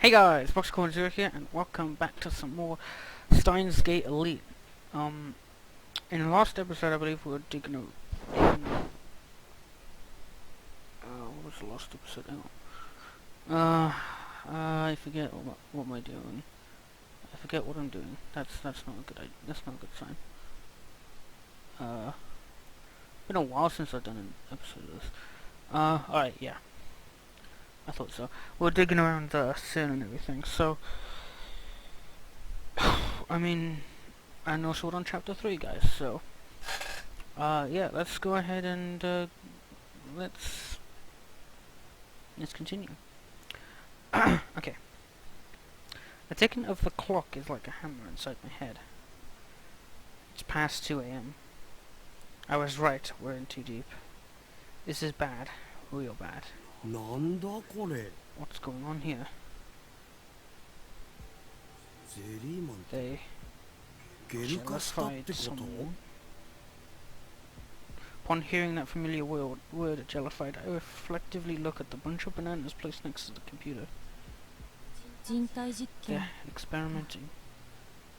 Hey guys, Boxcorn0 here, and welcome back to some more Steins Gate Elite. In the last episode, I believe we were digging what was the last episode? Hang on. I forget what am I doing. I forget what I'm doing. That's not a good idea. That's not a good sign. Been a while since I've done an episode of this. Alright, yeah. I thought so. We're digging around sin and everything, so I mean, and also we're on chapter 3, guys, so yeah, let's go ahead and let's continue. Okay. The ticking of the clock is like a hammer inside my head. It's past 2 a.m. I was right, we're in too deep. This is bad, real bad. What's going on here? They jellified someone. Upon hearing that familiar word, jellified, I reflectively look at the bunch of bananas placed next to the computer. They're experimenting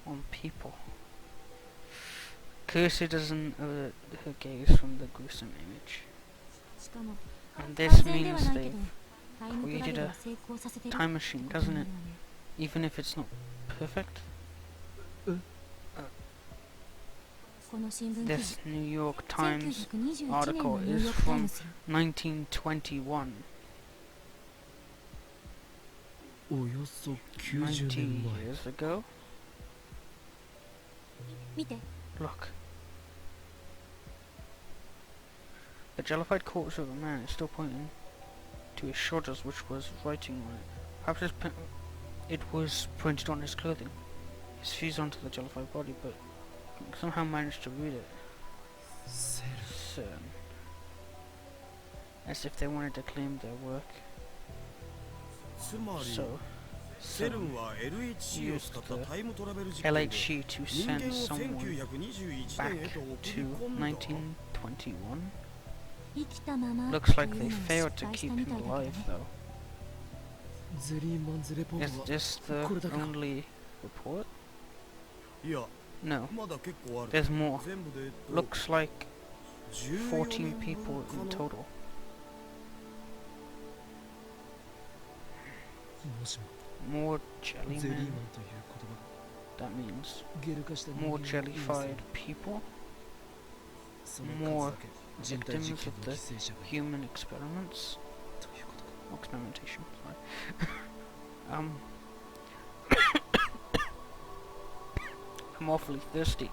on people. Kirsty doesn't avert her gaze from the gruesome image. And this means they've created a time machine, doesn't it? Even if it's not perfect? This New York Times article is from 1921. 90 years ago? Look. The jellified corpse of a man is still pointing to his shoulders, which was writing on it. Perhaps it was printed on his clothing. It's fused onto the jellified body, but somehow managed to read it. CERN. As if they wanted to claim their work. So, CERN used the LHC to send someone back to 1921. Looks like they failed to keep him alive, though. Is this the only report? No. There's more. Looks like 14 people in total. More jellymen. That means more jellified people. More victims of the human experiments. Experimentation, sorry. I'm awfully thirsty.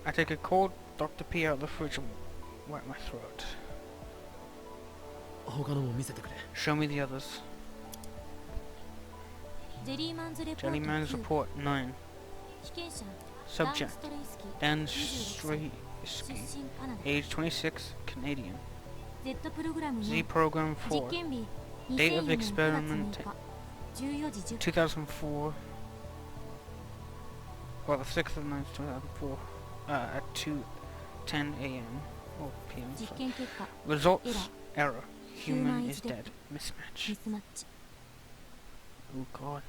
I take a cold Dr. P out of the fridge and wipe my throat. Show me the others. Jellyman's Report 9. Subject: Dan Straysky, age 26, Canadian. Z Program 4. Date of experiment 2004. Well, the 6th of 9th, 2004, at 2:10 a.m. or p.m. Results: error. Human is dead. Mismatch. Oh God.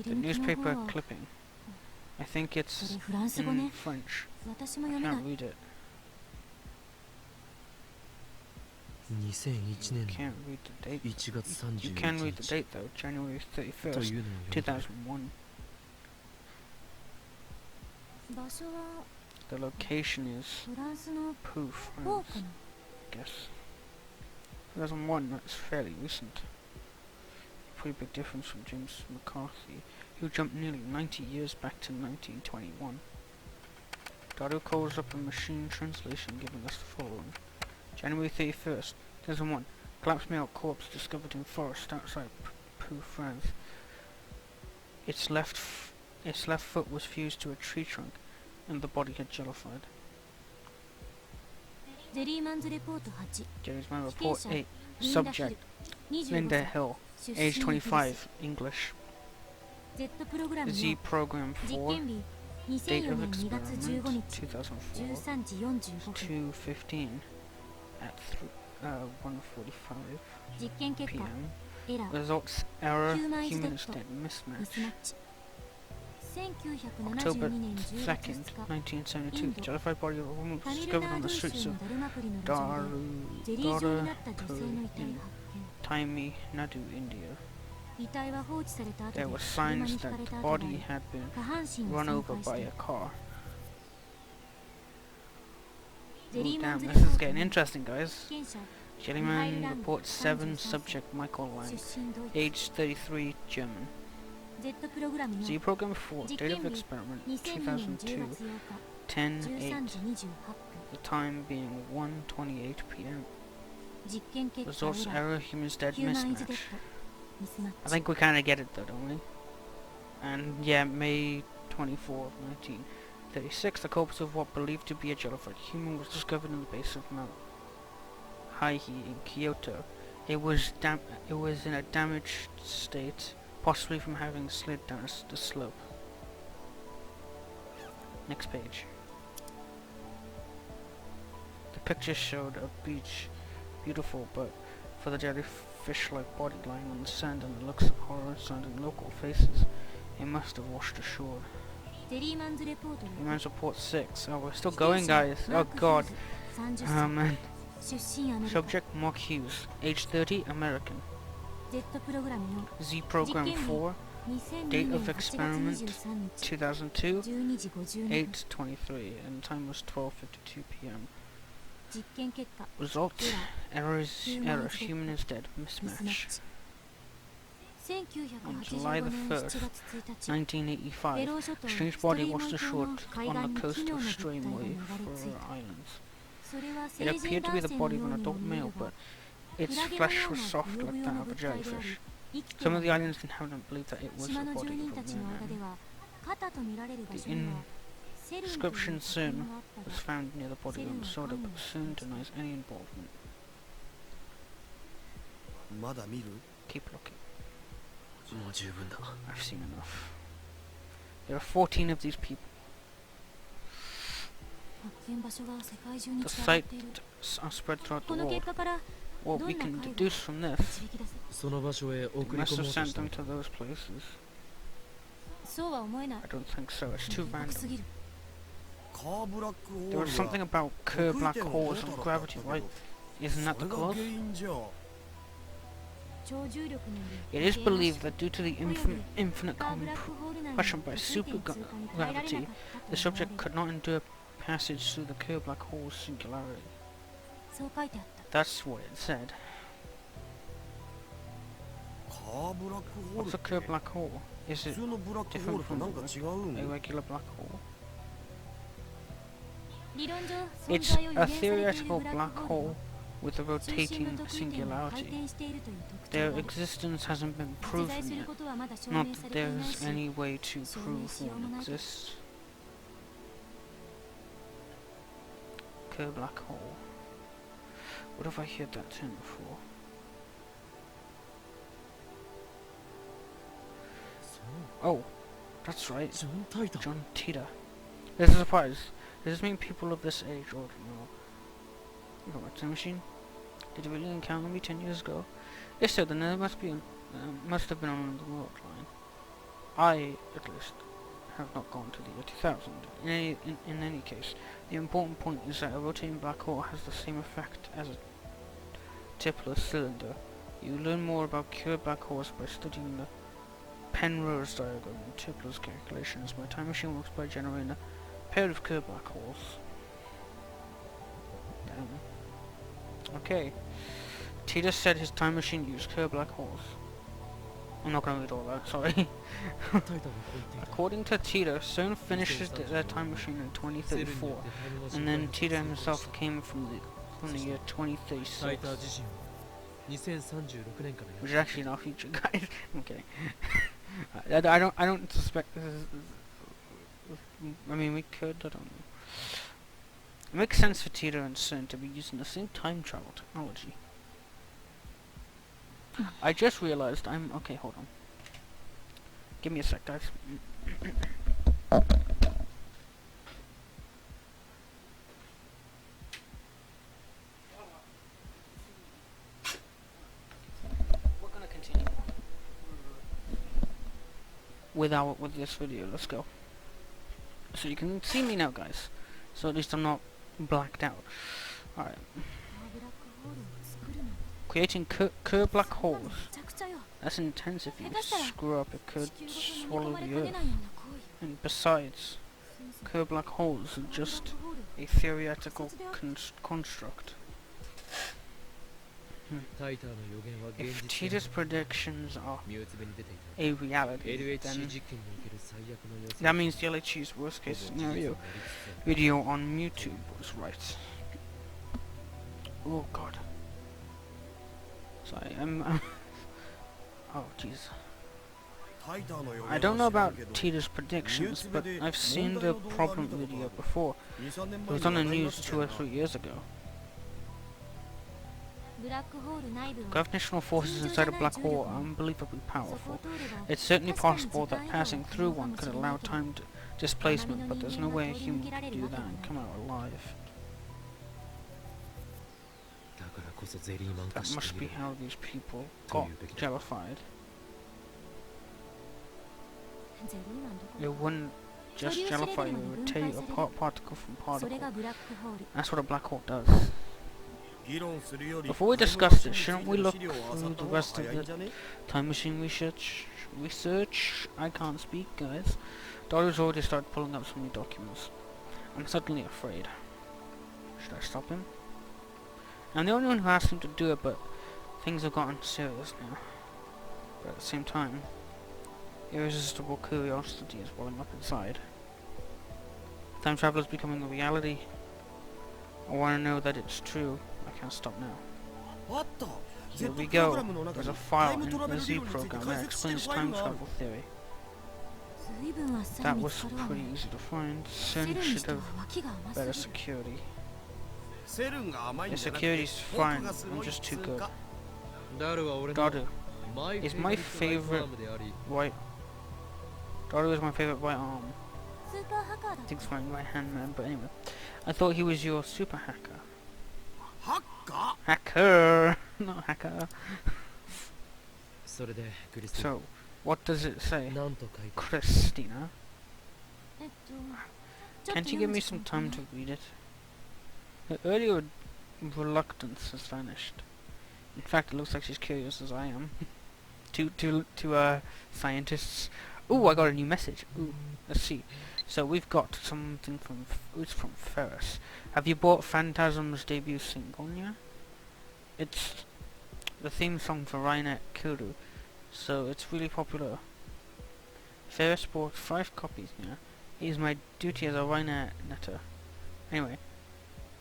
The newspaper clipping. I think it's in French. I can't read it. You can't read the date. You can read the date though. January 31st, 2001. The location is Poof, France, I guess. 2001, that's fairly recent. Pretty big difference from James McCarthy, who jumped nearly 90 years back to 1921. Dado calls up a machine translation giving us the following. January 31st, 2001. Collapsed male corpse discovered in forest outside Pau, France. Its left foot was fused to a tree trunk, and the body had jellified. Jellyman Report 8. Subject: Linda Hill, age 25, English. Z Program 4. Date of experiment 2004. 2:15 at 1:45 実験結果 p.m. エラー Results error ヒューマンイズ human デッ is ド dead ミ mismatch. スマッチ October 1972年10月 2nd, 2日イ 1972, ンド jellified body of a woman タ was ミル discovered ナ on ード the 州 streets の of ダルマプリの路上でゼリー状になった女性の遺体 in 発 Tamil Nadu, India. 見遺体は放置された後で There were 車 signs にひ that かれ the た跡があ body り had been 下半身を run 損 over 壊し by て a car. ゼリーマン Damn, ズレ this ポ is ート getting に interesting, guys. 被験者 Jellyman reports 7, subject Michael 出 Lang, 身ドイツ age 33, German. Z プログラムの Z program 4, 実 date 験 of 日 experiment 2002年10 2002, 月8日 10, 13 8, 時28分 the time being 1:28 p.m. 実験結果 Results エラー error, humans dead ヒューマンイズデッ mismatch. ドミスマッ I チ think we kind of get it though, don't we? And yeah, May 24th, 1936, the corpse of what believed to be a jellified human was discovered in the base of Mount Heihi in Kyoto. It was in a damaged state, possibly from having slid down the slope. Next page. The picture showed a beach, beautiful, but for the jellyfish-like body lying on the sand and the looks of horror on local faces, it must have washed ashore. ゼリーマンズレポートで Humans report 6. Oh, we're still going, guys. Oh god. 30 Oh 歳 man. 出身アメリカ Subject Mark Hughes, age 30, American. Z プログラムの Z program 4, 2002 date 年 of 8月 experiment 23日 2002, 12時52分 8:23, and the time was 12:52 p.m. 実験結果 Result: error, Human is human is dead, ミスマッ mismatch. チ On July 1985 the 年 1st, 7月1日ベ 1985, ロー諸島 a ス strange ト body リーモ washed ン島 ashore の海 on 岸 the に奇 coast 妙 of な物体が Streamway 流れ for 着いた Islands. それは It 成人 appeared to 男 be the 性の body よ of う an にも adult 見え male, るが but ク its ラゲの flesh よう was な soft ブヨブ like ヨ that の of a 物体であり jellyfish. 生きて Some は of い the ない islands inhabitants believe that it was 島 the の住 body 人 of た a ちの real 間で man. は肩と見られる場 The 所にはセルンという inscription 作品 soon があった was が found near the body of the soda, but soon denies any involvement. まだ見る？ Keep looking. もう十分だ。 I've seen enough. There are 14 of these people. 発見場所が世界中に The 散らばっ sites ている are spread throughout こ the の world. 結果から What we どんな can 介護 deduce from this, 導き出せその場所へ they 送り must 込 have もうと sent した them の to those places. そうは思えない I don't think so. It's too 厳格す random. ぎるカーブラックホ There ー was ル something が about Kerr 得意 black 点を holes 取 and ったらだった gravity, けど right? Isn't そ that the れが cause? 原因じゃ。超重力による It is 時計の believed that due to the infinite カーブラックホール内の compression by 特定点 super 通過に耐えられなか gravity, った the と思われ subject る could not endure passage through the Kerr black hole's singularity. そう書いてあった That's what it said. カーブラックホー What's ル a っ Kerr て black hole? Is 普 it 通のブラックホールとなんか違う a ん？ regular black hole? 理論上存 It's 在を a 予言されている theoretical ブラッ black クホール hole の with a 中心の rotating 特異点が回 singularity. 転しているという特徴 Their がある existence hasn't been 実在 proven する yet. ことはまだ証 Not 明さ that れていない there's し any way to 証明 prove しようも one ないと exists. Kerr black hole. What have I heard that term before? そう Oh, that's right. ジョン・タイタン John Titor. There's a surprise. Does this mean people of this age or no? You got my time machine? Did you really encounter me 10 years ago? If so, then there must have been on the world line. I, at least, have not gone to the year 2000. In any case, the important point is that a rotating black hole has the same effect as a Tipler cylinder. You learn more about Kerr black holes by studying the Penrose diagram and Tipler's calculations. My time machine works by generating a pair of Kerr black holes. Damn. Okay. Tita said his time machine used Kerr black holes. I'm not gonna read all that, sorry. タイタンがこう言っていた According to Tita, CERN finished their time machine in 2034, and then Tita himself came from the year 2036. タイター自身は2036年から Which is actually in our future, guys. Okay. I don't suspect this is. I mean, we could. I don't know. It makes sense for Tito and CERN to be using the same time travel technology. I just realized I'm okay. Hold on. Give me a sec, guys. with this video. Let's go. So you can see me now, guys. So at least I'm not blacked out. Alright. Creating curved black holes. That's intense. If you screw up, it could swallow the earth. And besides, curved black holes are just a theoretical construct. If Tita's predictions are a reality, then that means the LHC's worst case scenario video on YouTube was right. Oh god. Sorry, oh jeez. I don't know about Tita's predictions, but I've seen the problem video before. It was on the news 2 or 3 years ago. Gravitational forces inside a black hole are unbelievably powerful. It's certainly possible that passing through one could allow timed displacement, but there's no way a human could do that and come out alive. That must be how these people got jellified. It wouldn't just jellify you, it would tear you apart particle from particle. That's what a black hole does. Before we discuss this, shouldn't we look through the rest of the time machine research? I can't speak, guys. Doru's already started pulling up some new documents. I'm suddenly afraid. Should I stop him? I'm the only one who asked him to do it, but things have gotten serious now. But at the same time, irresistible curiosity is welling up inside. Time travel is becoming a reality. I want to know that it's true. I can't stop now. Here we go. There's a file in the Z program that explains time travel theory. That was pretty easy to find. CERN should have better security. The security's fine, I'm just too good. Daru is my favorite right. Daru is my favorite right arm. Thinks my right hand man, but anyway. I thought he was your super hacker. Hacker! Not hacker. So, what does it say? Christina? Can't you give me some time to read it? Her earlier reluctance has vanished. In fact, it looks like she's curious as I am. to scientists. Ooh, I got a new message. Ooh, let's see. So we've got something from Ferris. Have you bought Phantasm's debut single yet? It's the theme song for Rainet Kuru, so it's really popular. Ferris bought 5 copies now. It is my duty as a Rainet netter. Anyway,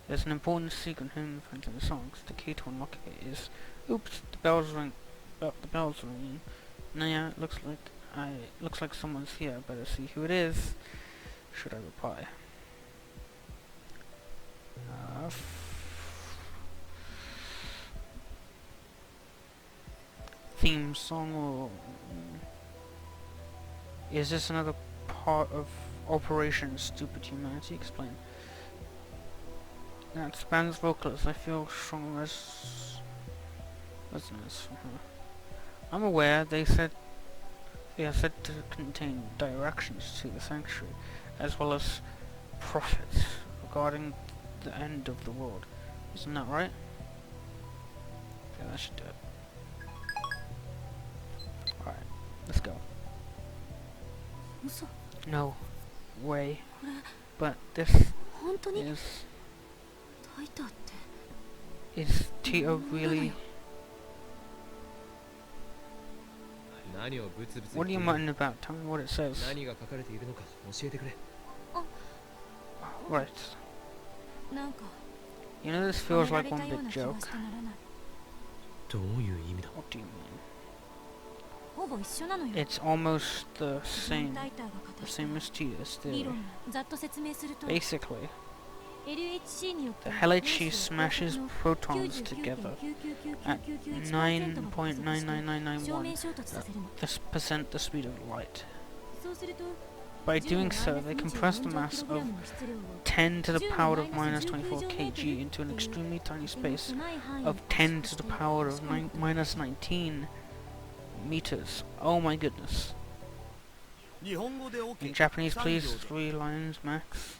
there's an important secret hidden in the songs. The key to unlock it is... Oops, the bells ring. The bells ringing. Nah, looks like someone's here. Better see who it is. Should I reply? Theme song or... Is this another part of Operation Stupid Humanity? Explain. That's the band's vocalist. I feel strong resonance from her. I'm aware they are said to contain directions to the sanctuary, as well as prophets regarding the end of the world. Isn't that right? Yeah, that should do it. Alright, let's go. No way. But this is Tito really... What are you muttering about? Tell me what it says. Right. You know, this feels like one big joke. What do you mean? It's almost the same as Tito's theory. Basically, the LHC smashes protons together at 9.99991% the speed of light. By doing so, they compress the mass of 10 to the power of minus 24 kg into an extremely tiny space of 10 to the power of minus 19 meters. Oh my goodness. 日本語で OK In Japanese, 3 please. 秒で 3 lines max.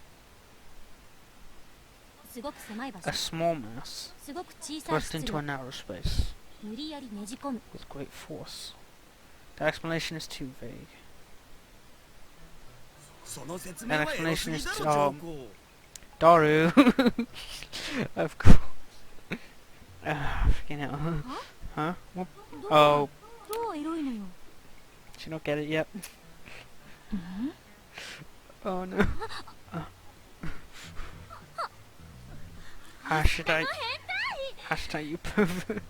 すごく狭い場 A 所 small mass すごく小さい thrust 質 into 量 a narrow space 無理やりねじ込む with great force. The explanation is too vague. その説明は That エロ explanation すぎ is だろ上皇 Daru! Of course. Fucking hell. Huh? What? どう Oh, どうエロいのよ did you not get it yet? うん Oh no. Hashtag. Hashtag you pervert.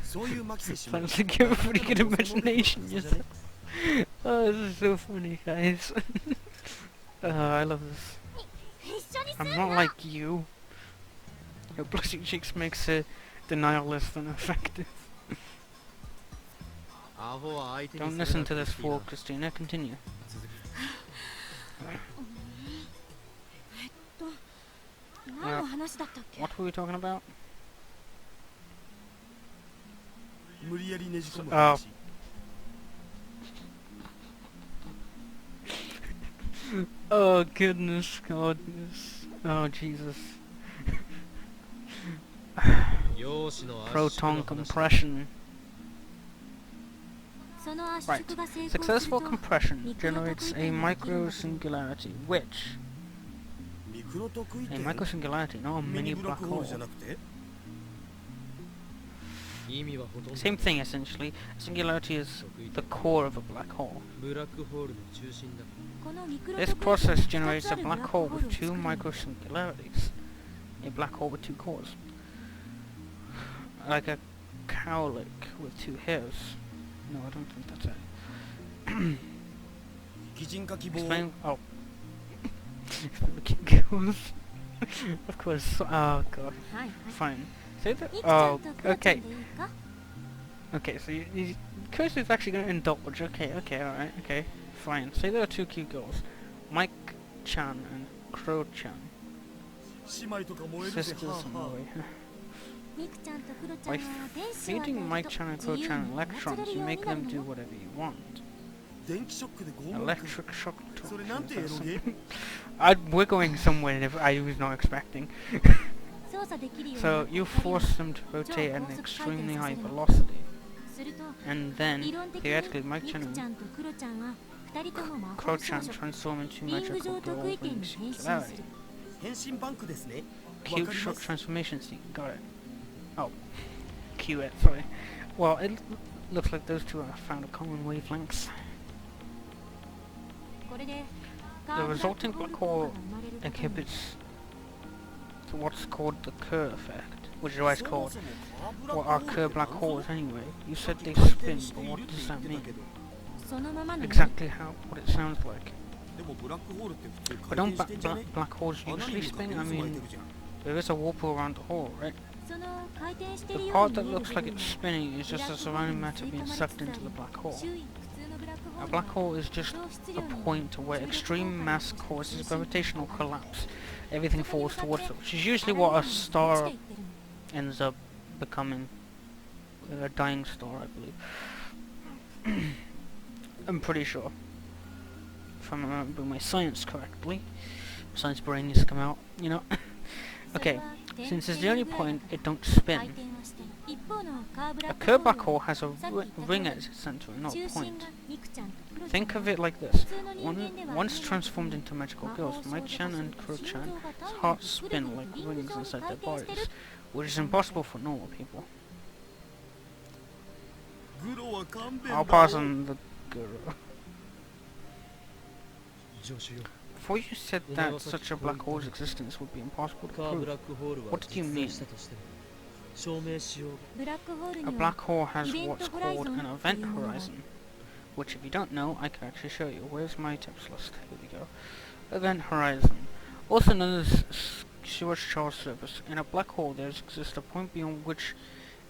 そういう巻き接しも Sounds like you have a pretty good imagination yourself. Oh, this is so funny, guys. I love this. 一緒にす I'm ん not な like you. Your blushing cheeks makes denial less than effective. アホは相手に Don't するな listen って to 言 this っていいな fool, Christina. Continue. 続け何の話だったっけ What were we talking about? 無理やりねじ込む あ話 Oh goodness, goodness. Oh Jesus. 容姿の圧縮 Proton の話 compression. その圧 Right. 縮が成功する Successful と compression generates a micro singularity, which ミクロ得意 a 点 micro singularity, not a ミニ mini ブラッ black クホール hole. じゃなくて 意味はほとんど Same thing essentially. Singularity is the core of a black hole. ブラックホールの中心だこのミクロ This 特異 process 点が generates 2つ a あるブ black ラック hole ホールを with 作 two るの micro singularities. A black hole with two cores. Like a cowlick with two hairs. No, I don't think that's it. 擬人化希望 Explain. Oh. Giggles. Of course. Oh god. はいはい Fine. Say that. いくちゃ Oh, んとクロちゃ okay. んでいいか Okay, so Kirsty's actually going to indulge. Okay, alright, okay. Fine. Say there are two cute girls. Mike-chan and Crow-chan. 姉妹とか燃えるぜ Sisters は in あ a は way. ミクちゃんとクロちゃ By んは電子を与 feeding える Mike-chan and と自由 Crow-chan に操 electrons, れる you よう make になる them の do よ whatever you want. 電気ショックで拷問 Electric shock それなんてエ torture. ロゲ We're going somewhere that I was not expecting. 操作できるように So なった you 光を force them to rotate at an 超高速回転 extremely さ high せるの velocity. すると And then, 理論的に theoretically, ミ Mike-chan クちゃ and んとクロちゃんは2人とも魔法少 Crow-chan 女 transform into リング magical 上得意 girl 点 with に変身す singularity. る変身バンクですね Cute わかりま shock す transformation scene. Got it. Oh. Cue it, sorry. Well, it looks like those two have found a common wavelengths. これで The resulting black hole inhibits what's called the Kerr effect, which is why it's そも called. そもカーブ What ラ are ック Kerr ホール black って何 holes anyway? You said they 回転 spin, して but いる what って does 言っ that てた mean? けど そのままのように Exactly what it sounds like. でもブラックホールって普通 But 回 don't 転してんじゃね black holes 穴に usually 向かって spin? I 渦巻い mean, てるじゃん there is a whirlpool around the hole, right? その回転してい The るよ part うに that 見える looks 部 like 分 it's spinning is just the surrounding matter being sucked into the black hole. 周囲普通のブラックホ A ール black は hole is just 超質 a 量に point where extreme mass causes gravitational collapse. Everything falls towards it, which is usually what a star ends up becoming. A dying star, I believe. I'm pretty sure. If I'm remembering my science correctly. Science brain needs to come out, you know. Okay, since it's the only point it don't spin, a Kerr black hole has a ring at its center and not a point. Think of it like this. Once transformed into magical girls, Mike-chan and Kuro-chan's hearts spin like rings inside their bodies, which is impossible for normal people. グロは勘弁 I'll だ pass ろ on the guru. 助手よ Before you said that such a black hole's existence would be impossible to カーブラ prove, ックホールは What did you 実 mean? 在したとしても証明しようがブラックホール a には black hole has Event what's called horizon an event というものが horizon, which if you don't know, I can actually show you. Where's my tips list? Here we go. Event horizon. Also known as Schwarzschild surface. In a black hole there exists a point beyond which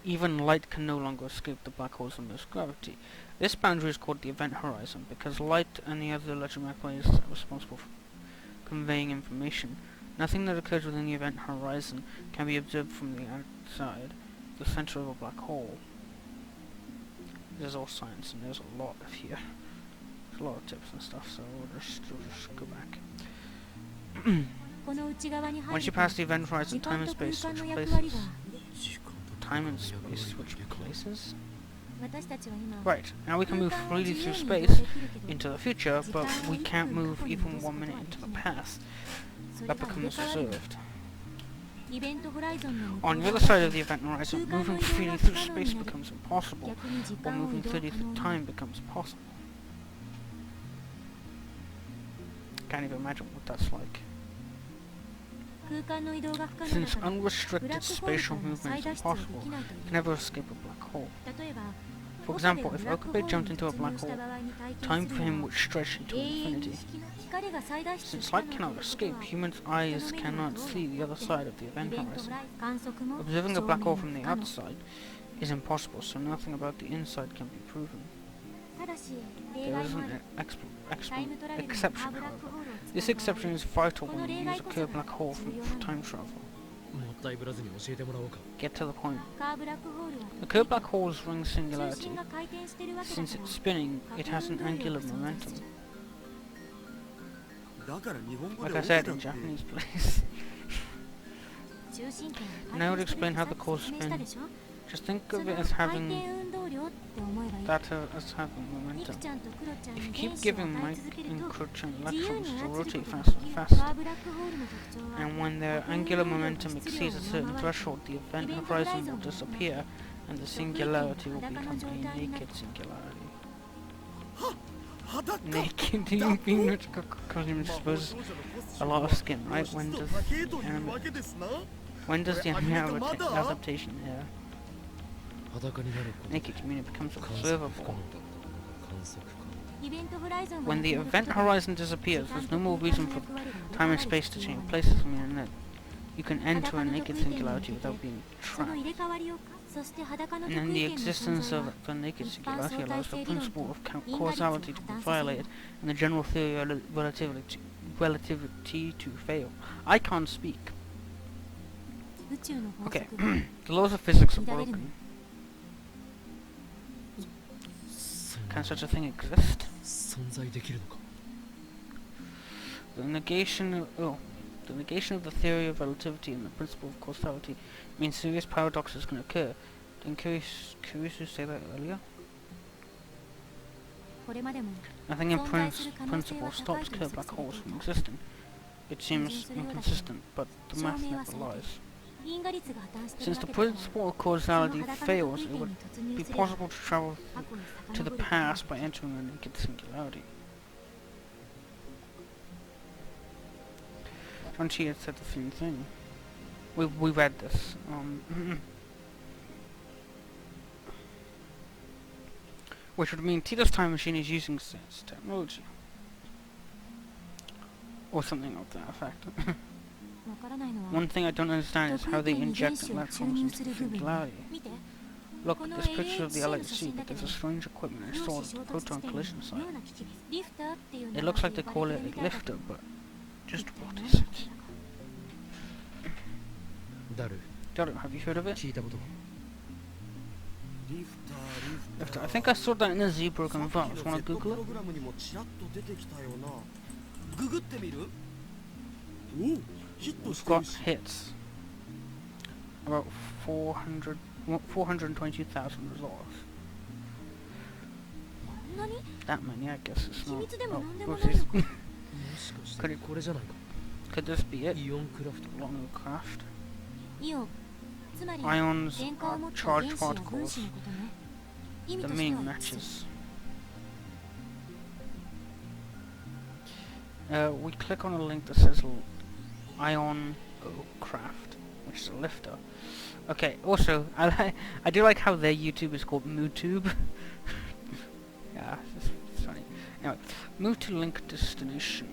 even light can no longer escape the black hole's immense gravity. This boundary is called the event horizon because light and the other electromagnetic waves are responsible for conveying information. Nothing that occurs within the event horizon can be observed from the outside, the center of a black hole. There's all science and there's a lot of here. There's a lot of tips and stuff, so we'll just go back. この内側に入 Once る you と pass the event horizon, 時 time 間 and と空 space 間の switch 役割 places. が Time and space switch places. 私たちは今 Right, now we can move 空間を freely 自由 through に移動 space できるけど into the future, but we can't move even 1 minute into the past. それ That が入れ becomes 替わる reserved. イベントホライゾンの向こう On the other 側 side of the event horizon, moving freely through space 逆 becomes impossible, 逆に時 while 間を moving 移動 freely 可 through 能 time becomes possible. Can't even imagine what that's like. 空間の移動が不可能 Since だからブラ unrestricted ックホールから spatial の movement 再 is 脱出は impossible, できないと you いう can never escape a black hole. 例えば For 岡部 example, が if ブラックホ Okabe ール jumped に into a 突 black 入した hole, 場合に体 time 験す for る him の would は stretch into 永遠に infinity. 光が再脱出 Since 不可 light 能という cannot こと escape, は humans' eyes cannot see the other side of the イ event ベントホ horizon. ライ観測も Observing a 証 black 明 hole 不 from the 可能 outside is impossible, so nothing about the inside can be proven. ただし例 There 外 is もあ an る タイムトラベルのカ exception, ーブラッ however. クホールを This 使う場合 exception is vital この when 例 you 外 use a こ clear そが black hole 重要 for なの time travel. もったいぶらずに教えてもらおうか。 Get to the point. カーブラックホールは The clear black hole's ring 中 singularity. 心が回転しているわけだか Since ら it's spinning, it has an 運動量 angular が存在 momentum. するだから日本語 Like で I オ said ケだ in って Japanese, please. 中心点 Now が to 回転してる explain って how さ the っき course 説明したでしょ Just think そ of の it as 回 having 転運動量って思えばいい that as having ミク momentum. ちゃんとクロちゃん If に you 原 keep 子を giving 与え Mike 続ける and と Crutch 自由 electrons に to 操る rotate ことが faster でき and るカ faster, ーブラックホールの特徴は and when their 回転 angular 運動量 momentum と質 exceeds 量 a を certain 上回る threshold, the イ event ベントホライ horizon ゾ will ンが disappear, and the その singularity will 空気 become が裸の状態 a になる naked singularity. 裸 Naked? Do you mean that because you're supposed a lot of skin, right? When does the anime adaptation here? 裸になること Naked, you mean it becomes 観測不可能 observable? だ観測可イベントホライゾンが When な the くなる event ことで horizon disappears, 時間 there's と no more 空 reason 間 for の役割が time and 入れ替わる space to 必要 change は places. I mean, that you can enter a 裸の naked 得意点に singularity 向けて without being その trapped. 入れ替わりをそして裸の And 得 then 意 the 点の存 existence 在 of は the naked 一般 singularity 相対 allows 性 the 理論 principle と of 因果律を causality 破 to be 綻させ violated る and the general theory of relativity to fail. I can't speak. 宇宙の法 Okay, 則が the laws of physics are 乱れるの broken. Can such a thing exist? 存在できるのか。 The negation of the theory of relativity and the principle of causality means serious paradoxes can occur. Didn't Kurisu say that earlier? これまでも Nothing in 存在する可能性 principle は高い stops と clear 予測 black され holes てい from た existing. It seems 全然それようだけど inconsistent, but the 証 math 明は never されて lies. 因果律が破綻している Since わ the けだから principle of その causality 裸の fails, 得意 it 点 would に突入 be すれば possible to travel 過去に to the 遡ることが past by entering a naked singularity. John Chi had said the same thing. We read this. Which would mean Tito's time machine is using Steins technology. Or something of that effect. わからないのは One thing I don't understand is 得 how 意 they 点に原 inject 子を注 electrons 入 into す the る部分 singularity. 見て Look, この this picture of the AHC の LHC, 写真 but だけ there's ど a strange equipment 量子 installed 衝 at the 突地 proton 点 collision の site. 妙な機器ですリフターっていう It 名 looks 前 like で they 呼ば call れ it てるみ a たいだけ lifter, ど but just 一体 what 何 is の it? 機器だかダル、 Daru, have you heard of it? 聞いたことは。リフター Lifter. I think I saw that in a Z-Broken さっ Vase. きの Wanna セット Google プ it? ログラムにもちらっと出てきたよなググってみるおおヒット We've してる got し hits. About 422,000 resolves. こんなに That many, I guess it's 秘 not. 密でも Oh, 何でも what's ないの this? かもしかしてこれじゃないか。 Could this be it? イオンクラフト。 Long craft. イオンつまり Ions 電荷を are 持った原 charged 子や分 particles. 子のことね意味 The として meaning は一致す matches. We click on a link that says Ion Craft, which is a lifter. Okay, also, I do like how their YouTube is called MooTube. Yeah, it's funny. Anyway, move to link destination.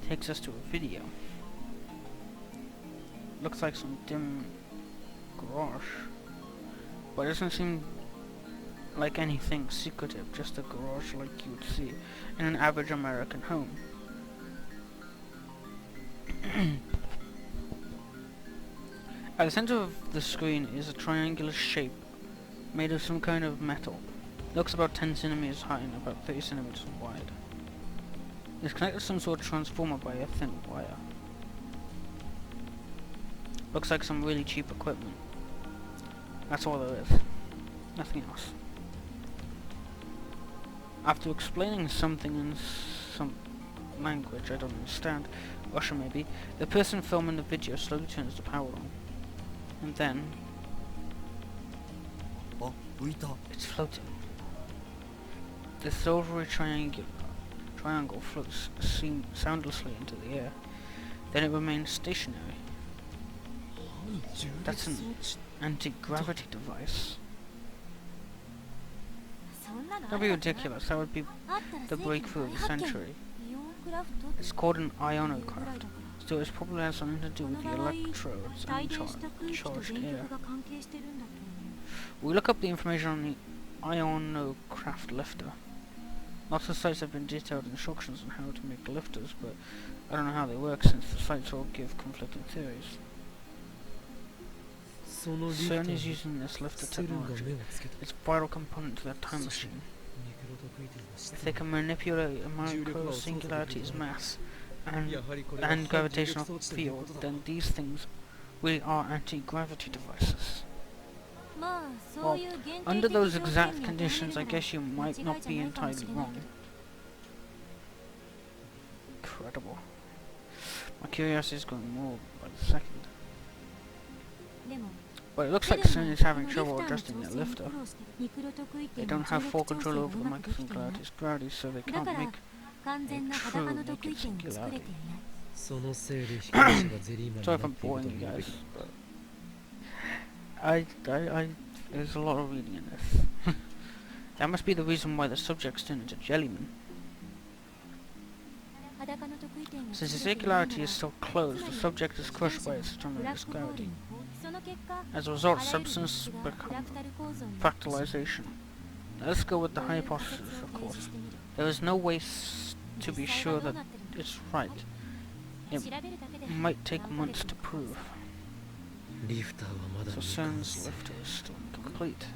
Takes us to a video. Looks like some dim garage, but it doesn't seem like anything secretive, just a garage like you would see in an average American home. At the center of the screen is a triangular shape made of some kind of metal. Looks about 10 centimeters high and about 30 centimeters wide. It's connected to some sort of transformer by a thin wire. Looks like some really cheap equipment. That's all there is. Nothing else. After explaining something in some language I don't understand, Russian maybe, the person filming the video slowly turns the power on. And then... Oh, it's floating. The silvery triangle floats soundlessly into the air. Then it remains stationary. That's an anti-gravity device. That'd be ridiculous. That would be the breakthrough of the century. It's called an ionocraft, so it probably has something to do with the electrodes and charged air. We look up the information on the ionocraft lifter. Lots of sites have been detailed instructions on how to make lifters, but I don't know how they work since the sites all give conflicting theories. CERN is using this lifter technology. It's a vital component to their time machine. If they can manipulate a micro-singularity's mass and gravitational field, then these things really are anti-gravity devices. Well, under those exact conditions, I guess you might not be entirely wrong. Incredible. My curiosity is growing more by the second. But it looks like CERN is having trouble adjusting their lifter. They don't have full control over the micro-singularity's gravity, so they can't make a true naked singularity. Sorry if I'm boring you guys, but there's a lot of reading in this. That must be the reason why the subjects turn into jellymen. Since the singularity is still closed, the subject is crushed by its tremendous gravity. As a result, substance becomes fractalization. Let's go with the hypothesis, of course. There is no way to be sure that it's right. It might take months to prove. So CERN's lifter is still incomplete.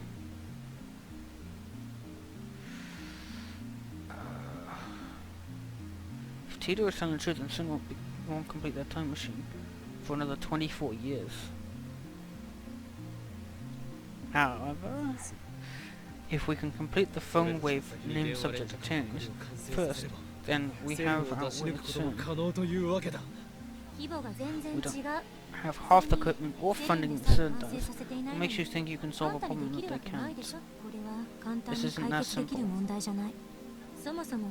If Tito is telling the truth, then CERN won't complete their time machine for another 24 years. However, if we can complete the phone wave named subject of change first, then we have our win at CERN. We don't have half the equipment or funding that CERN does. What makes you think you can solve a problem that they can't? This isn't that simple.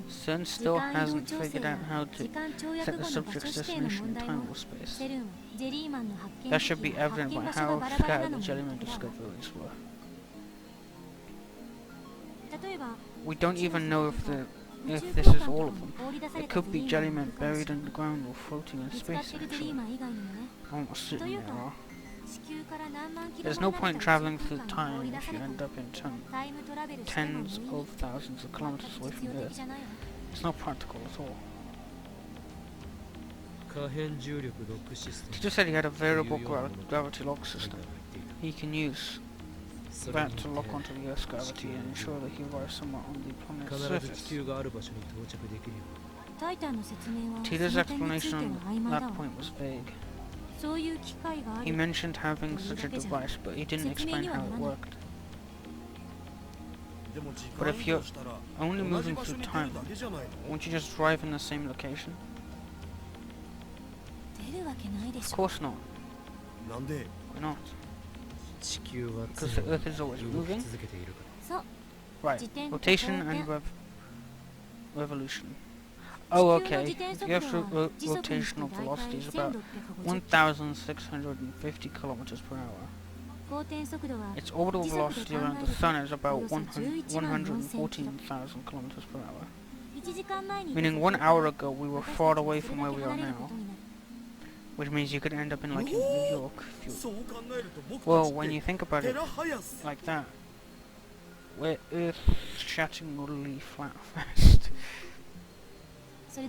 CERN still hasn't figured out how to set the subject's destination in time or space. That should be evident by how scattered the jellyman discoveries were. We don't even know if this is all of them. It could be jellymen buried underground or floating in space, actually. Almost certain there are. There's no point travelling through time if you end up in tens of thousands of kilometers away from Earth. It's not practical at all. He just said he had a variable gravity lock system. He can use that to lock onto the Earth's gravity and ensure that he arrives somewhere on the planet's surface. Tito's explanation on that point was vague. He mentioned having such a device, but he didn't explain how it worked. But if you're only moving through time, won't you just drive in the same location? Of course not. Why not? Because the Earth is always moving. Right, rotation and revolution. Oh, okay. The Earth's rotational velocity is about 1,650 kilometers per hour. Its orbital velocity around the Sun is about 114,000 kilometers per hour. Meaning 1 hour ago we were far away from where we are now. Which means you could end up in like in New York. Well, when you think about it like that, we're Earth-shatteringly flat fast. And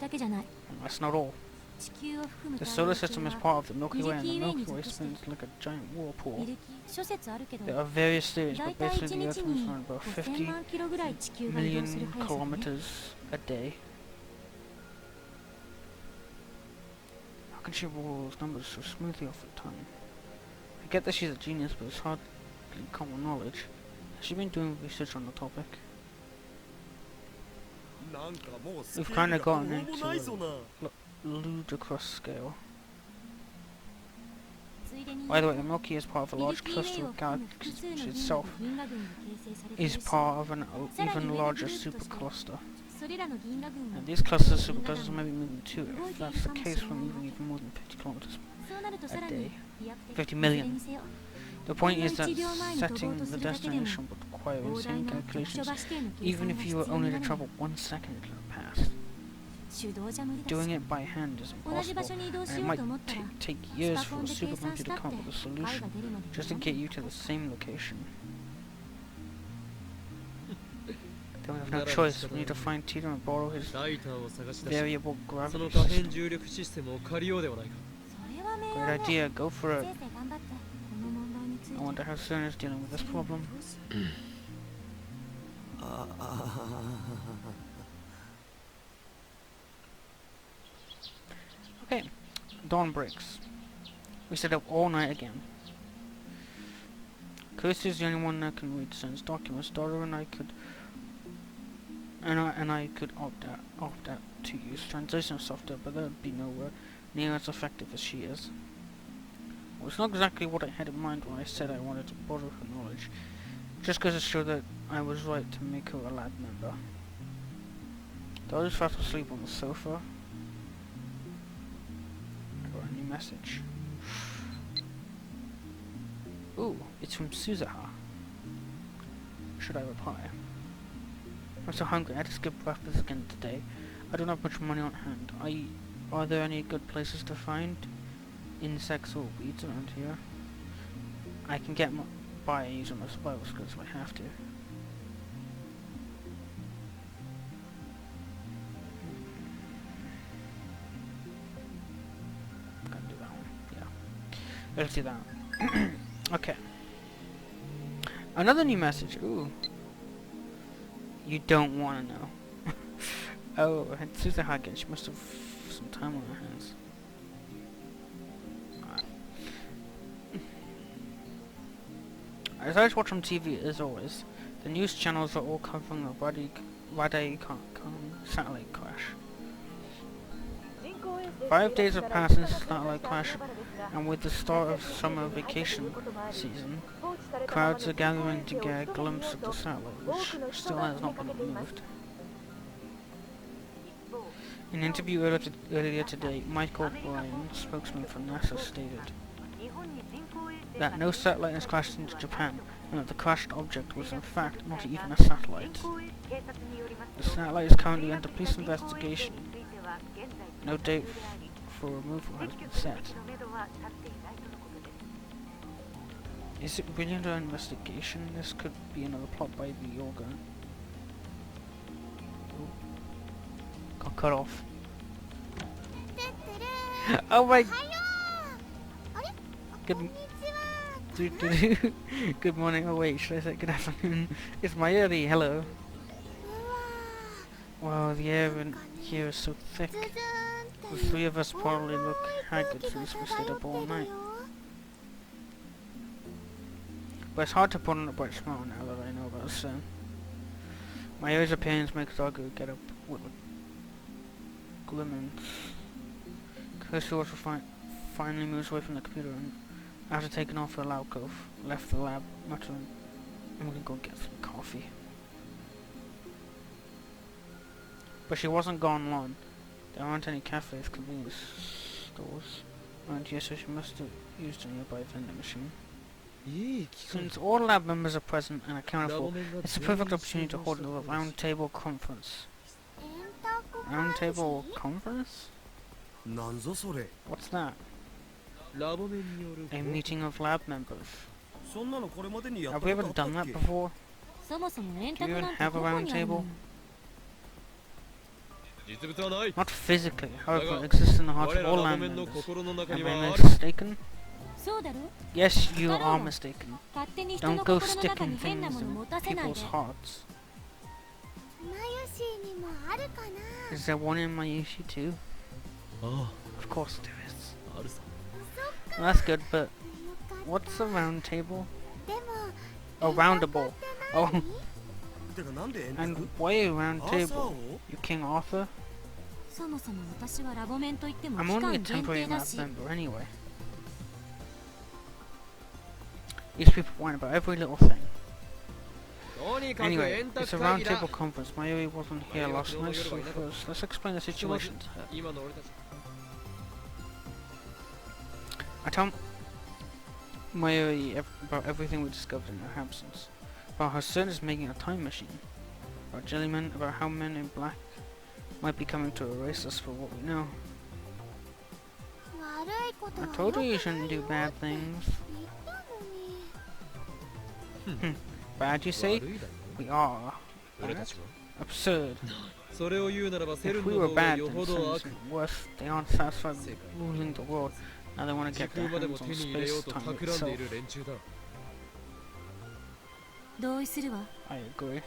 that's not all. 地球を含む The 太陽 solar system is 系 part は of the Milky Way, and the Milky Way spins like a giant い whirlpool. る気諸説あるけど There are various theories, だい but たい basically 1 the 日 Earth moves に around about 5000 50万キロぐらい地球が移動する million 速さだね kilometers a day. How can she roll those numbers so smoothly off the tongue? I get that she's a genius, but it's hardly common knowledge. Has she been doing research on the topic? なんかもうス We've ケー kinda ルが gotten どうもないぞな Ludicrous scale. ついでに By the way, the Milky is part of a ミル large キーウェ cluster イを of 含む galaxies, 複数の which 銀河 itself と銀河群が形成されてい is るし part of an さらに even 上の larger グループとして supercluster. それらの銀河群は And these clusters of 銀河 superclusters 団 may be moving too. If that's the case, we're moving even more than 50 kilometers. そうなるとさら a に day. 飛躍的50にいずれ million. にせよ The point is ほん that の1秒前に飛ぼう setting とす the るだけでも destination would require 膨大 insane な局所 calculations, 場指定の計 even 算が if 必 you 要 were に only な to る travel 1 second into the past. 手動じゃ無理だし Doing it by hand is 同じ場 impossible, 所に移動し and it よう might と思ったら take ス years パコ for ン a で計算 supercomputer し to たって come up with a 解が solution 出るまで just to get you to the same location. Then we have no choice. We need to find Tito and borrow his ライターを探し出し variable その gravity 可変 system. 重力システムを借りようではないか。それは明 Great 暗ね idea. Go for 先 it. 生頑張ってこの問題につい I て wonder how CERN is dealing with this problem. ああ Okay. Dawn breaks. We stayed up all night again. Kirsty is the only one that can read CERN's documents. Dora and I could opt out to use translation software, but that would be nowhere near as effective as she is. Well, it's not exactly what I had in mind when I said I wanted to borrow her knowledge, just because it showed that I was right to make her a lab member. Dora's fast asleep on the sofa. I got a new message. Ooh, it's from Suzaha. Should I reply? I'm so hungry, I had to skip breakfast again today. I don't have much money on hand. Are there any good places to find insects or weeds around here? I can get by using my survival skills if I have to. Gotta do that one. Yeah. Let's do that. Okay. Another new message. Ooh. You don't want to know. Oh, it's Susan Hagen. She must have some time on her hands. Alright. I decided to watch on TV as always. The news channels are all covering the Radicon satellite crash. 5 days have passed since the satellite crash, and with the start of summer vacation season, crowds are gathering to get a glimpse of the satellite, which still has not been removed. In an interview earlier today, Michael O'Brien, spokesman for NASA, stated that no satellite has crashed into Japan, and that the crashed object was in fact not even a satellite. The satellite is currently under police investigation. No date for removal has been set. Is it really under investigation? This could be another plot by the organ. Got cut off. Oh my! Good morning. Oh wait, should I say good afternoon? It's Mayuri. Hello. Wow, the air in here is so thick. The three of us probably look haggard since we stayed up all night. But it's hard to put on a bright smile now that I know about CERN. My ears of pains make Zagu get up with a glimmering. Kirsty also finally moves away from the computer and, after taking off her lab coat, left the lab, muttering, "I'm gonna go get some coffee." But she wasn't gone long. There aren't any cafes, convenience stores around here, so she must have used a nearby vending machine. Since all lab members are present and accounted for, it's a perfect opportunity to hold a round table conference. Round table conference? なんぞそれ What's that? ラボメンによる A meeting of lab members. そんなのこれまでにやっ Have た we こ ever とあった done っ that け before? そもそも円 Do 卓 you な even んて have ど a こ round にあるの table? 実物はない。 Not physically, however, it exists in the hearts 我 of ら all ラボ land メンの members. 心の中 Am に I はある。 mistaken? そうだろ Yes, you だろう are が mistaken. 勝手に人 Don't の go 心の中 sticking に変な things もの in 持たせないで people's hearts. マユシーにもあるかな。 Is there one in Mayushi too? あ Of course there is. あ、あるさ。 Well, that's good, but よかった。 what's a round table? でも A roundable. Oh, てかなんで円 and 卓 why a round アーサー table? 王 You King Arthur? そもそも私はラボメンといっても I'm 期 only 間 a 限 temporary 定だ lab し member anyway. These people whine about every little thing. とにかく Anyway, 円 it's 卓 a 会 round 議だ。 table conference. Mayuri wasn't here last night, so first let's explain the ひとまず situation to her. 今の俺たち。 I tell Mayuri about everything we discovered in her absence. About how Cern is making a time machine. About Jellyman, about how men in black might be coming to erase us for what we know. 悪いこと I は told you you 良くない shouldn't do よ bad って things. 言ったのに。 Bad, you say? 悪いだろ。 We are. 俺たちは。 Absurd. それを言うならばセル If ン we の were 方が bad, よ then ほ Cern ど is 悪。 worse. They aren't satisfied with ruling the world. Now they want to 時 get their 空までも hands 手 on に入れよう space と time 企んで itself. いる連中だ。同意するわ I agree.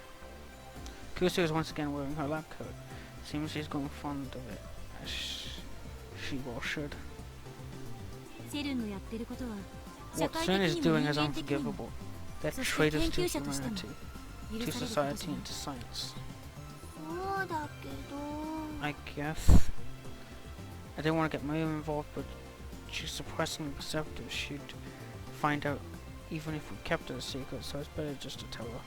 Kusu is once again wearing her lab coat. Seems she's grown fond of it, as she well should. セルンのやってることは社 What 会 Sun 的 is にも doing 人 is 間的にも unforgivable. They're そして traitors 研 to 究者としても humanity, 許 to されることじゃ society, ない and to science. そうだけど。 I guess. I didn't want to get Mayu involved, but she's surprisingly perceptive. She'd find out even if we kept it a secret, so it's better just to tell her.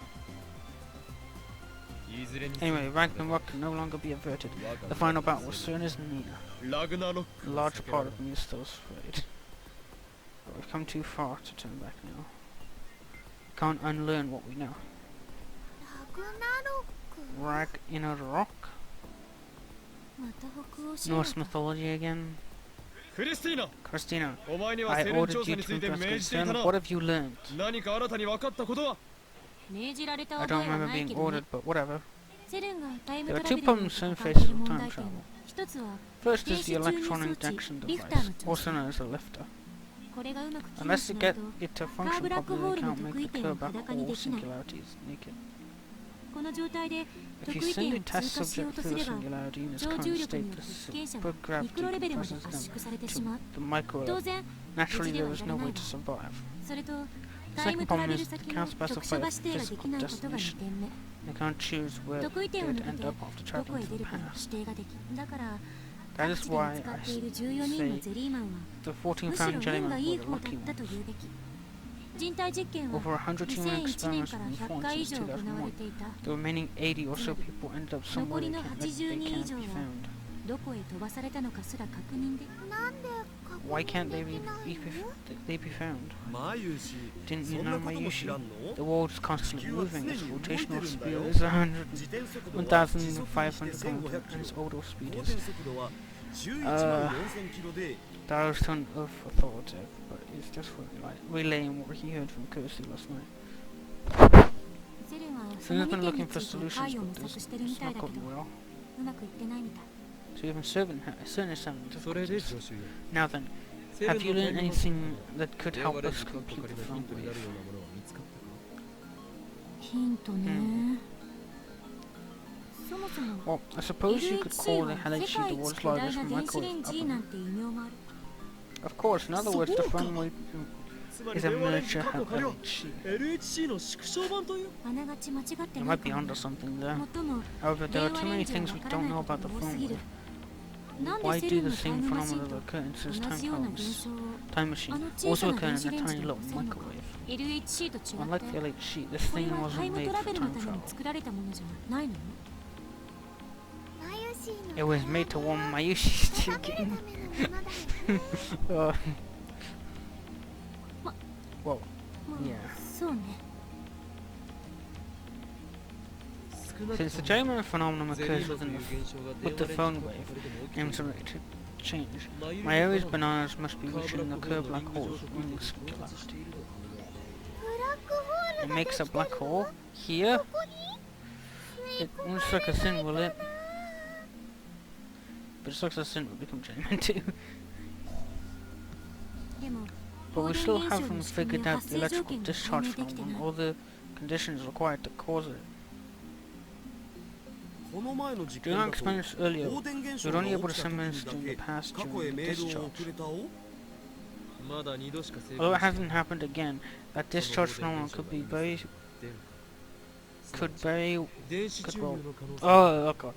いずれにせよ Anyway, Ragnarok can no longer be averted. The final battle was soon as Nina. ラグナロッ A ク large part of me is still afraid. But we've come too far to turn back now. We can't unlearn what we know. ラグナロック。 Rag in a rock? また北欧神話 Norse か mythology again? クリスティーナ Christina, お前には I セルン ordered 調査 you に to ついて命 investigate じていた Cern. な What have you learned? 何か新たに分かったことは 命じられた I 覚 don't えは remember ない being けどね ordered, but whatever. セルンがタイム There ト are ラ two ベルに problems Cern 抱え faces ている with 問 time 題点 travel. は一つは First is the 電子注入 electronic 装置 injection リフターの device, 調 also 整 known as a lifter. これがうまく機能 Unless し you ない get と it to カー function ブラック properly, ホー they ルの can't make 得意 the 点 clear を black 裸に hole できない singularities naked. この状態で If 得 you 意 send 点 a を通過 test しよう subject と through す the れば singularity in its 超 current 重力 state, によ the って被験者は supergravity ミクロレベルまで compresses 圧 them 縮されてし to まう the micro 当 level. 然 Naturally, 無事で there は was いられ no ない way わ to survive. それと The タイム second トラ problem ベ is ル they 先 can't の特殊 specify 場 a 指定ができ physical ないことが2 destination. 点目 They can't choose where 得意点を they'd 抜け end て up after どこ traveling へ to 出 the るかの past. 指定ができだから That 各 is 地で見 why つか I っている14人 say のゼリーマンは the 14むしろ found 運 Jellyman が were いい the 方だ lucky ったと ones. 言うべき人体実験は Over 100 human 2001 年 experiments から have been 100 performed 回以 since 上行われ 2001. ていた The remaining 80 or so people ended up somewhere 残り they の can't 82 be 人以上は found. どこへ飛ばされたのかすら確認でなんで確 Why 認 can't で they き be, ない be, の？ they be found? マユシ Didn't そ you んな know ことも知 Mayushi? らんの The world is constantly 地球は moving. 常 Its に動いてる rotational んだ speed よ is 100, 自転速度は時速にして 1,500 1500 km キ and ロ its auto speed 公 is 転速度は11万4000キロで that was ton of authoritative, but it's just relaying what he heard from Kirsty last night. セレンはそ So の they've 2 been 点 looking に for ついて solutions, 解を but 模 this, 索してるみ it's たい not だけ going ど well. うまくいってないみたい So even Cern is having それで difficulties. 助手よ Now then, セル have ン you の learned タイムマ anything シン that could 我 help 々 us にとっ complete かかり the のヒン film トになる wave? ようなものは見つかったかヒントねそもそも Well, I suppose you could LHC call the は LHC 世界 the 一 world's 巨大 largest な電子レン microwave ジなん oven. て異名もある Of course, in other words, the そうか。 Funwave つまり is a 電話レンジ miniature 過去完了 LHC. LHC の縮小版というあながち間違って You ない might be かも onto something there. もっとも However, there 電 are 話 too レ many ンジは things わ we からな don't い know こ about と the が多すぎ Funwave. るなん Why でセル do ンの the タイ same ムマシン phenomena と that occur in Cern's 同 time じような現 palace, 象を time machine あの小 also さな occur 電 in 子 a レンジ tiny で little 起こせるのか microwave. LHC と違って Unlike the LHC, this これ thing はタ wasn't イム made トラ for ベルの time ために travel. 作られたものじゃないの マユシー It の was made to warm Mayushi's 食べるた chicken. めのものだよね。 Whoa. まあ Yeah. そうね Since the German phenomenon ゼリ occurs ーマンと within いう the 現象が with 電 the 話レンジ phone と wave これでも起きてい aims る to change, マユリ Mayuri's の bananas must be カーブ reaching ラッ the クホー curved ルの black リング holes 上 running 昇到達 singularity. しているのかブラックホー It ルができ makes て a る black の？ hole here. ここに？ It looks like a thin, will it? but it looks like Sin will become genuine too. でも But we 放 still 電現象 haven't の仕組み figured や out 発 the 生条 electrical 件が discharge 解明できて phenomenon, ない all the conditions required to cause it. この前の実 During 験 our だと experience earlier, 放電現 we 象 were が only 起 able to きた send 時 messages に in the だけ past 過去 during へ the メールを discharge. 送れたおまだ2度しか成 Although 功 it してない hasn't happened again, that そ discharge の放電 phenomenon 現象 could be が very, 電 could very, 電子 could 注入 well, の可能性 oh god.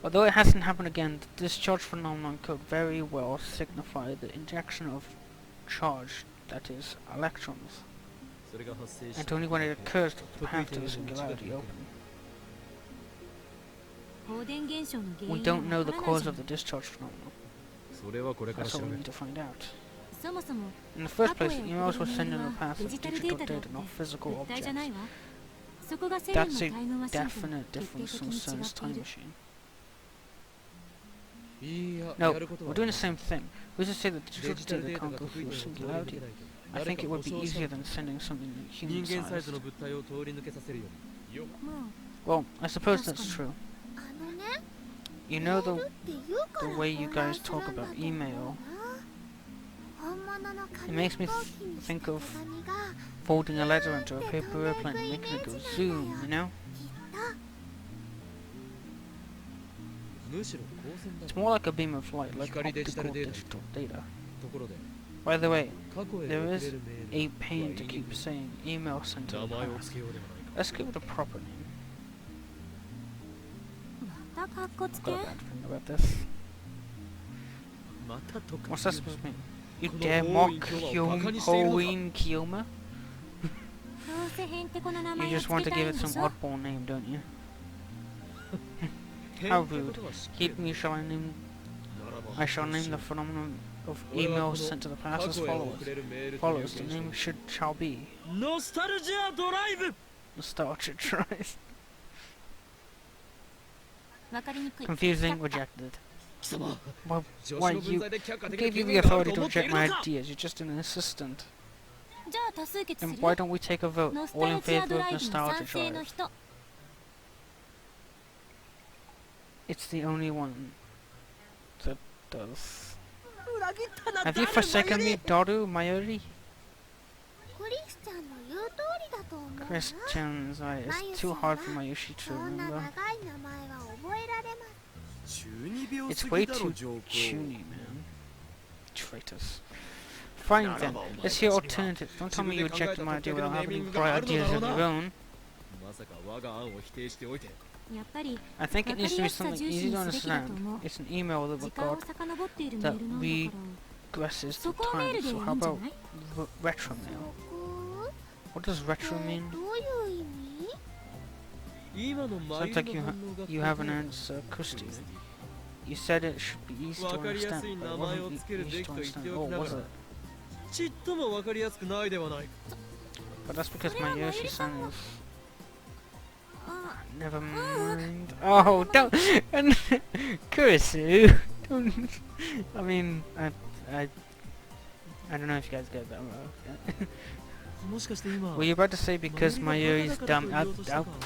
Although it hasn't happened again, the discharge phenomenon could very well signify the injection of charge, that is, electrons, それが発生し and た only when it occurs does the 得意 path 点 to へ the の道が開 singularity ける open. 放電現象の原 We 因 don't は know わ the からない cause じゃ of ん the discharge phenomenon. それはこれから That's 調 what べ we る need to find out. そもそも In the first 過去 place, へ emails 送 were る sent メー in ル the は path デ of ジタルデ digital ータであって data, not physical 物体じゃない objects. わ。そこがセレン That's の a タイムマシンと definite 決定 difference 的 from に違 Cern's ってい time る。 machine. いや No, やること we're は doing the same thing. We just say that デ digital ジタル data データ can't が go 得意 through 点 a を通り抜け singularity. ないと I 誰 think か it 保 would be 証した easier than sending something 人間サイズ human-sized. の物体を通り抜けさせるようによもう Well, I suppose that's true. あのね You メ know ール the って言うから the way you 混乱 guys す talk るんだ about と思う email な本物の It 紙 makes 飛 me 行機にした think 手 of 紙が folding a letter into a paper airplane and making it go zoom, you know? むしろ光線だ It's more like a beam of light, like 光デジタル optical データ digital data. ところで By the way, 過去へ there 送 is れるメ a ール pain to keep saying email sent to 名 the 前を past. 付けようではないか Let's give it a proper name. またカッコつ I've け got a bad feeling about this. またとか What's that supposed to mean? You この dare 多 mock い今日はバカにしているのか Halloween Kiyoma? どうせへんてこな名 You 前を just つ want け to たい give ん it で some しょ oddball name, don't you? 変 How ってことは知ってる Heed me, shall I name? ならば I shall name the phenomenon of emails sent to the 過 past as 去へ follows. 送れるメールという Follows. 現 The 象 name shall be ノスタルジアドライブ Nostalgia Drive. わかりにくい Confusing. Rejected. 貴様 Why, 助 why 手の分 you 際で却下 who できる gave you 権 the 限がある authority と to 思ってい reject る my のか ideas? You're just an assistant. じゃあ多数決す Then る why don't we take a vote? ノス All タ in ルジア favor ド of ライブに Nostalgia 賛成の Drive. 人 It's the only one that does. 裏切ったな Have you forsaken me, Doru Mayuri? クリスチャンの言う通りだと思うな Christians, right? It's too hard for Mayushi to そんな長 remember. い名前は覚えられます中二病 It's す way ぎだろ too 上皇 chuny, man. Traitors. Fine then, let's hear alternatives. Don't tell me you rejected my idea without having bright ideas of your own. まさか我が案を否定しておいてやっぱり I think it needs to be something easy to わかりやすさ重視にすべきだと思う。 understand. It's an email that 時 we've 間を got 遡っているメールなんだ that から regresses そ to こをメー time. ルでいい So ん how じゃ about ない retro そ mail? こ What does ど retro う mean? いう意味今の眉 Sounds 毛 like の反応が you have an answer, Christy. You said it should be easy to わかりやす understand, い but 名 it 前を wasn't つける easy べき to と言って understand. お Oh, きなが was ら it? ちっともわかりやすくないではないか But that's because my Yoshi-san is... あ Never mind. Oh, don't... Kurisu! Don't... I mean, I don't know if you guys get that. Well, もしかして今 were you about to say because my Yuri's dumb?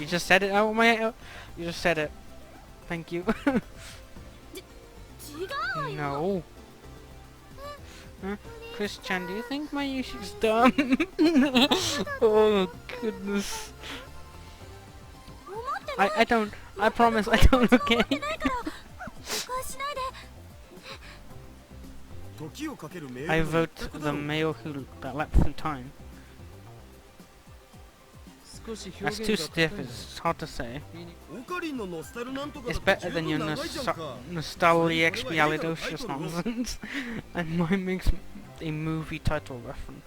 You just said it out my... You just said it. Thank you. 違うわよ No. Huh? Chris-chan, do you think my Yoshi's dumb? Oh, goodness. 思ってない I don't... I promise I don't, 思 okay? ってないから誤解しないで時をかけるメール I と言っ vote たこと the だろ male who that leapt through time. 少し That's 表 too 現が硬い stiff, な it's hard to say. オカリンのノスタルなんとか It's だと better 十 than your 分長いじゃんか nostalgia So, what do I do? expialidocious nonsense. And mine makes a movie title reference.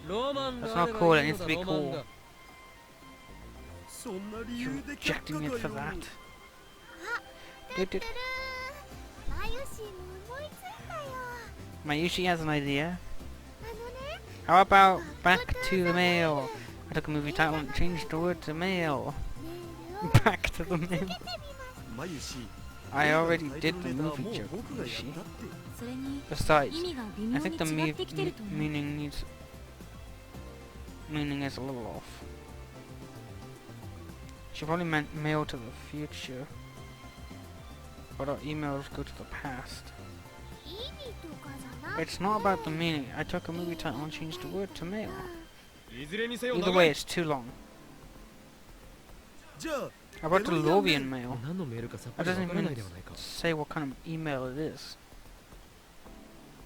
ロマン That's があ not れ cool, ば it いい needs の to だ be ロマン cool. がそんな理 You're 由で却下 rejecting か it for よ that. て Did ってる it? マユシも思いついたよ Mayushi has an idea. あのね How about back to the mail? I took a movie title and changed the word to mail. メールを Back to the つけて mail. みましたマユシ I 映画の already タイト did ル the ネタは movie もう joke, 僕がやっ Yoshi. たって それに Besides, 意味が微 I 妙 think に the 違ってきてると思う meaning is a little off. She probably meant mail to the future. but our emails go to the past. 意味とかじゃなくて It's not about the meaning. I took a movie title and changed the word to mail. いずれにせよ Either 長 way, い it's too long. じゃあ How about the Lovian mail? 何のメールかさっ That ぱり doesn't わからな even いではないか。 say what kind of email it is.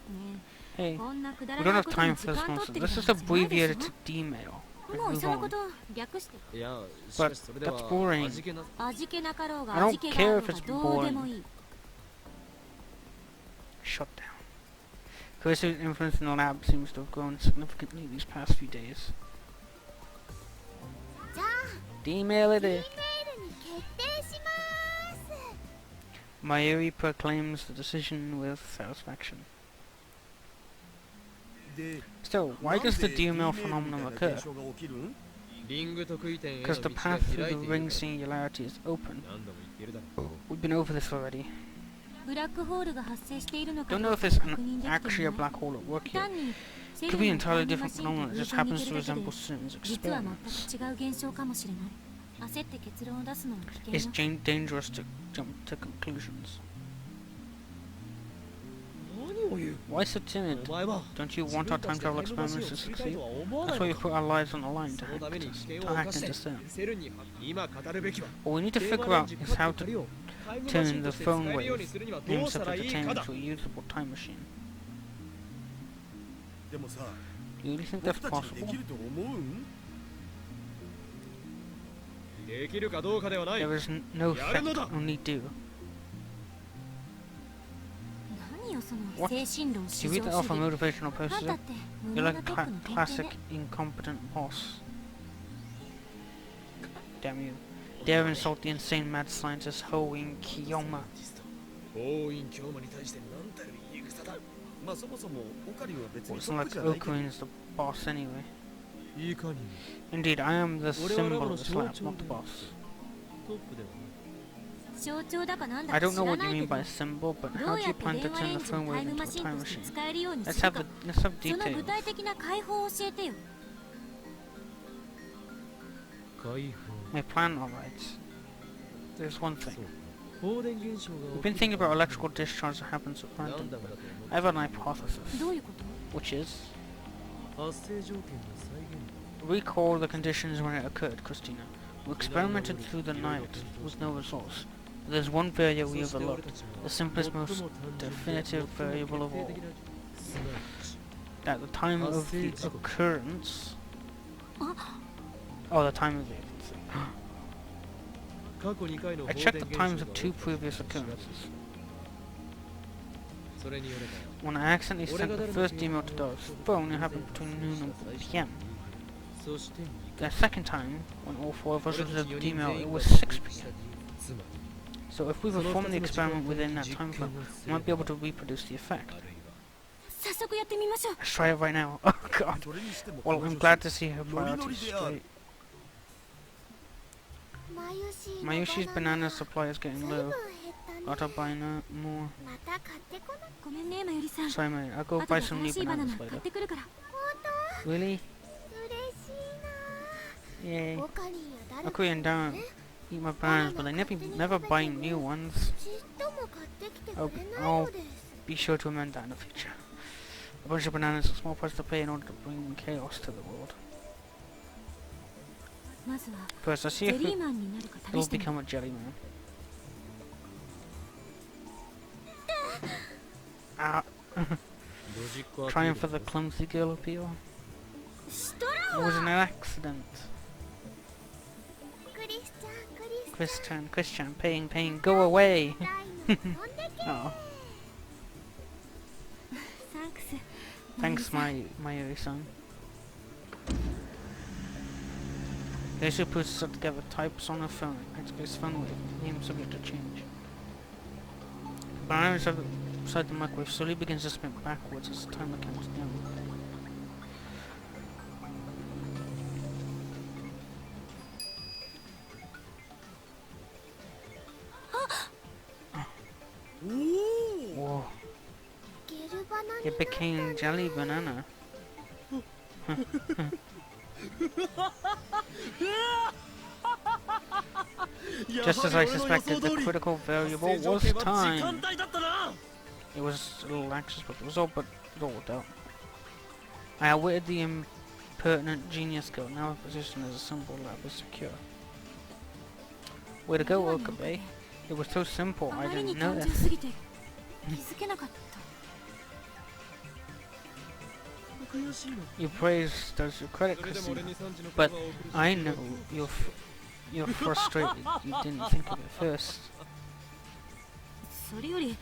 ね Hey, えこんなくだ we ら don't ない have ことに time 時 for this 間取って nonsense. る Let's 場 just 合じゃないで abbreviate し it ょ to D-mail も and う move そのこ on. と略していや、し But かしそれでは that's boring. 味気な味気なかろう I が don't 味気があ care ろ if うが it's どうでもいい Shut down. Cohesive influence in the lab seems to have grown significantly these past few days. じゃあ D-mail it E メー is. ルに決定します Mayuri proclaims the decision with satisfaction. で Still, why なん does the で D-mail みたい phenomenon な occur? 現象が起きるんリング得意点への Because 道 the が path through 開い the てい ring るから singularity is open. 何度も言ってるだろう。 We've been over this already. ブラックホールが発生しているのか Don't ど know う if か there's 確 an, 認できて actually い a ない black hole at work here. 単にセ Could ル be の an タイ entirely ムマ different シンと phenomenon that 偶 just 然似 happens て to るだけで resemble Steins' 実は experiments. 全く違う現象かもしれない焦って結論を出すのは危 It's 険よ dangerous to jump to conclusions. 何を言う Why so timid? お前は Don't you 自 want 分 our た time ちで travel タイムマシン experiments を to 作りたい succeed? とは思わ That's ない why we のか put our lives on the line そのために危険を to 冒 act して and discern. セルに今語るべきは What we need to 電 figure 話レン out ジ is パ how ッと to 借りようタイムマシ turn ン the として使 phone えるように wave するにはど aims うした at らいいか entertainment だ to a usable time machine. でもさ You really think 僕 that's たちにで possible? きると思うん できるかどうかではない There is no やるの fact, だ only do. 何よその What? 精神論 Do 至 you 上 read 主 that off a 義 motivational あん poster? たって無 You're 能 like な a トップの典 classic 型で incompetent boss. Damn you. Dare insult the insane mad scientist Ho-In Kiyoma. 法院京馬に対して何たる言い草だまあそもそもオカリンは別 Well, に it's トッ not プ like じゃないけど Okuin's the boss anyway. いかにも Indeed, I am the 俺はラ symbol ボの of this 象 lab, 徴 not the で boss. トップではない象徴だかなんだ I か don't 知 know ら what な you い mean けど by symbol, but ど how う do や you って plan 電 to 話 turn レン the ジを phone タ wave イム into マ a シン time として machine? 使えるようにす Let's る have か the let's have その具 details. 体的な解放を教えてよ解 My plan, alright. There's one 放 thing. そう放電現象が We've been thinking about electrical discharge that happens at ラ random. ンダムだと思 I have an hypothesis, どういうこと which is う発生条件が再現 recall the conditions when it occurred, Christina. We experimented through the night with no results. There's one variable we そして俺 overlooked, たちは the simplest, 最も most 単純で definitive 最も variable of 決定 all. 的なすなわち At the time of the occurrence. Oh, the time of it. 過去2回の I 放 checked 電 the 現 times 象 of が two 起きた previous と調べた occurrences. それによれば When I accidentally 俺 sent が the 誰の first email to Dove's phone, it happened between noon and 1 p.m. そして The second time, when all four of us 俺たち received 4 the 人 email, 全 it 員が was 目 6 撃 p.m. したつまり So if we その perform 2 the つの違 experiment う within that 実 time 験 frame, をす we れ might be ば able to reproduce the effect. あるいは早速やってみましょう Let's try it right now. Oh god. それにしても Well, この I'm 女子 glad to see her ノリノリ priorities である straight. マユシ Mayushi's banana supply is ず getting いぶん low. 減った Gotta ね buy no more. また買ってこなごめんねまゆりさん Sorry, mate. I'll go 後で buy some new 新しいバナナ bananas 買っ later. てくるから Really? 嬉しい Yay. なオカリンや誰か Akui and Darren eat my bananas, but they never buy new ones. ちっとも買ってきてくれないのです Be sure to amend that in the future. A bunch of bananas is a small price to pay in order to bring chaos to the world. まずは First, let's ゼ see if リ it ーマンになるか will 試してみる become a jelly man. Ah, ロジックアピー trying ル for the clumsy girl appeal. シト It ラ was は an accident. クリスチャン Christian, paying, go away. タイム飛んでけ Oh, サンクス thanks, Mayuri-san. Yasu puts it together, types on her phone, activates phone wave, name subject to change. Banana inside the microwave slowly begins to spin backwards as the timer counts down. Whoa, ゲルバナに it became jelly banana. Just as I suspected, the critical variable was time. It was a little anxious, but it was all out. I outwitted the impertinent genius girl, now in position as a symbol lab is secure. Way to go, Okabe. It was so simple, I didn't notice. You praise does your credit, Christina, but I know you're frustrated you didn't think of it first.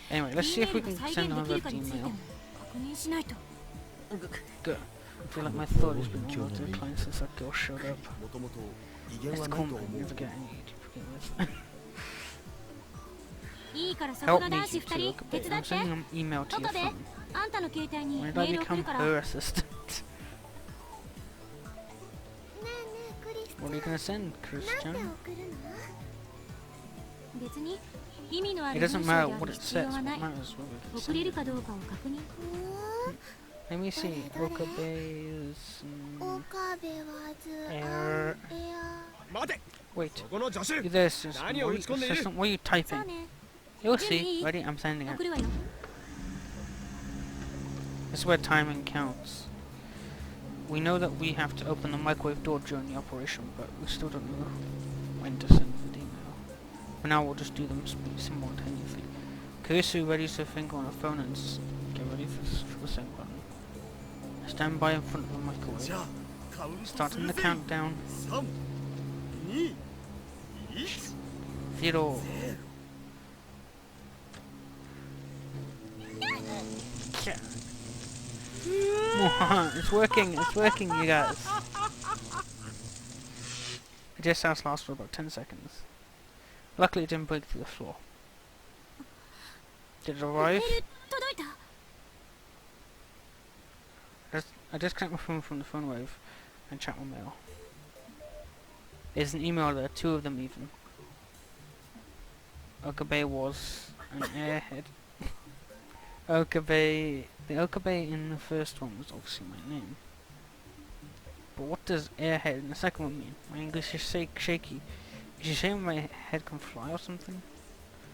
Anyway, let's see if we can send another email. Good. I feel like my thought has been all over the place since that girl showed up. It's cool, man. You never get any to begin with. Help me, you two. Okay, I'm sending an email to your phone. When did I become her assistant? What are you gonna send, Christian? It doesn't matter what it says, what matters what we can send. Let me see, Okabe's... error... Wait, you there, assistant, what are you typing? You'll see. Ready? I'm sending it. This is where timing counts. We know that we have to open the microwave door during the operation, but we still don't know when to send the email. For now, we'll just do them simultaneously. Kurisu readies her finger on her phone and get ready for the send button. Stand by in front of the microwave. Starting the countdown. 0. It's working, you guys. It just sounds lasts for about 10 seconds. Luckily it didn't break through the floor. Did it arrive? I disconnect my phone from the phone wave and check my mail. There's an email there, 2 of them even. Okabe was an airhead. Okabe... The Okabe in the first one was obviously my name. But what does airhead in the second one mean? My English is shaky. Did you say my head can fly or something?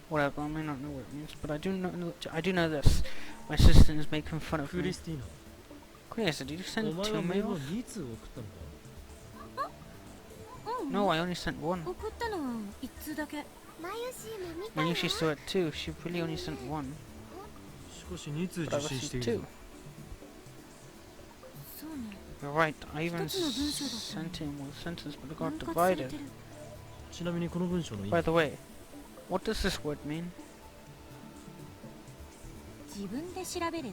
Whatever, I may not know what it means, but I do know this. My assistant is making fun of me. Chris, did you send 2 mails? No, I only sent 1. Mayushi saw it too. She really only sent 1. But I received 2. You're right, I even sent him one sentence, but it got divided. By the way, what does this word mean?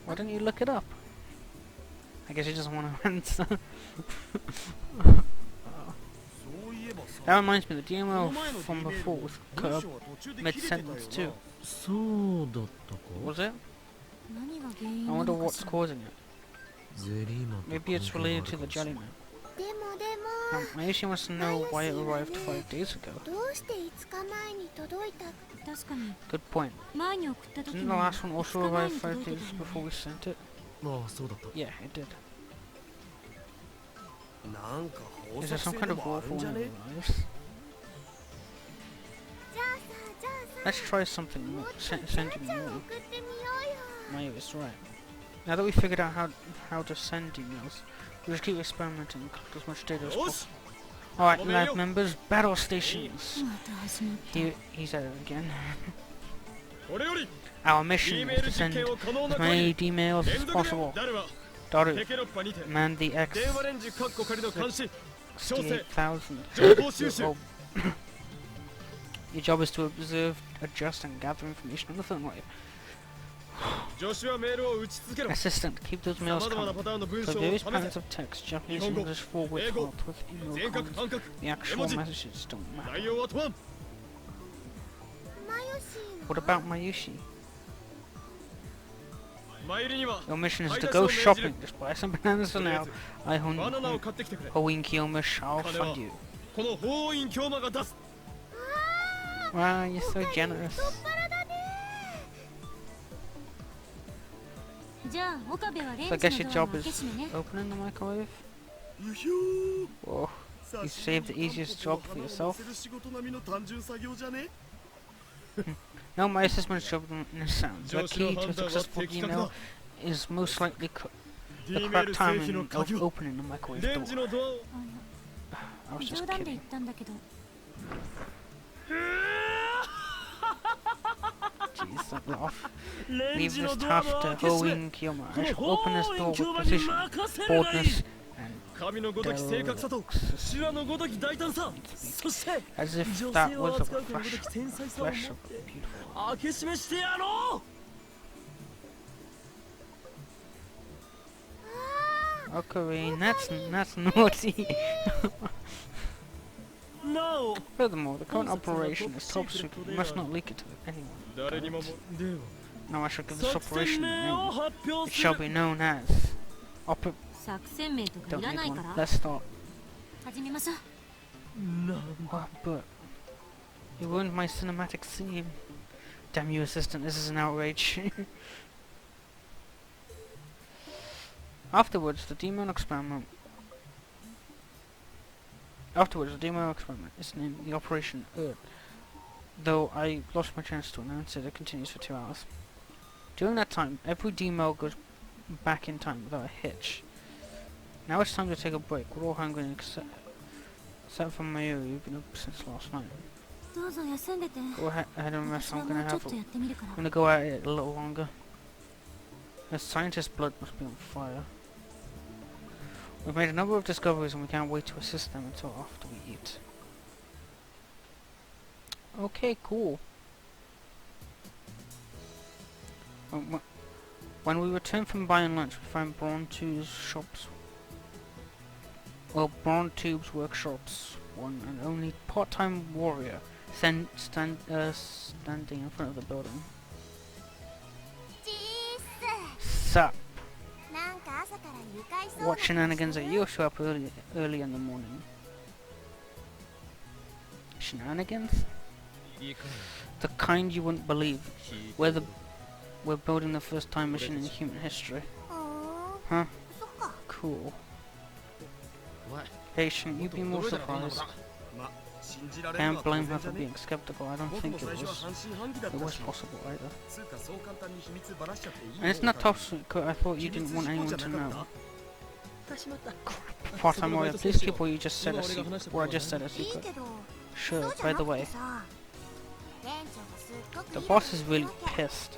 Why don't you look it up? I guess you just want to answer. That reminds me, the DMO from before was cut up mid-sentence too. Was it? I wonder what's causing it. Maybe it's related to the jelly man. Maybe she wants to know why it arrived 5 days ago. Good point. Didn't the last one also arrive 5 days before we sent it? Yeah, it did. Is there some kind of rule for when it arrives? Let's try something more. Sending more. Mayu is right. Now that we figured out how to send emails, we'll just keep experimenting and collect as much data as possible. Alright, lab members, battle stations. He said it again. Our mission is to send as many emails as possible. Daru, man the X 68,000. Your job is to observe, adjust and gather information on the phone wave. Assistant, keep those mails coming. For various patterns of text, Japanese and English forward fault with email comments. The actual messages don't matter. What about Mayushi? Your mission is to go shopping. Just buy some bananas for now. Hoin Kiyomish, I'll fund you. Wow, you're so generous. So I guess your job is opening the microwave? Whoa. You saved the easiest job for yourself. No, my assessment job sounds. The key to a successful email is most likely the correct timing of opening the microwave door. I was just 冗談で言 kidding. ったんだけど Jeez, that laugh. Leave this task to Hoeing Kiyoma. I shall open this door with precision, boldness, and as if that was a flash of beautiful. Oh, Corinne, that's naughty. No. Furthermore, the current operation is top secret. You must not leak it to anyone. Now I shall give this operation a name. It shall be known as... 作戦名とか Don't いら need ない one. から Let's start. 始めましょう What? But... You ruined my cinematic scene. Damn you, assistant, this is an outrage. Afterwards, the demon experiment is named the Operation Earth. Though I lost my chance to announce it, it continues for 2 hours. During that time, every demo goes back in time without a hitch. Now it's time to take a break. We're all hungry except for Mayuri, you've been up since last night. どうぞ休んでて Go ahead and rest. 私は I'm も gonna うちょっ have とやってみるから I'm gonna go at it a little longer. The scientist's blood must be on fire. We've made a number of discoveries and we can't wait to assist them until after we eat. Okay, cool. When we return from buying lunch, we find Braun Tube's shops. Well, Braun Tube's workshops, one and only part-time warrior standing in front of the building. チー Sup? スなんか朝から愉快そうな What shenanigans are you show up early in the morning? Shenanigans? The kind you wouldn't believe. We're building the first time machine in human history. うーん Huh? そっか Cool. Hey, shouldn't you be more surprised? Can't blame her for being skeptical. I don't think it was possible either. And it's not top secret. I thought you didn't want anyone to know. Part-time warrior, please keep what you just said a secret. What I just said a いい secret. けど Sure. そうじゃ By な the く way, てさ店長がすっごく the いい boss is こと言 really うわけ pissed.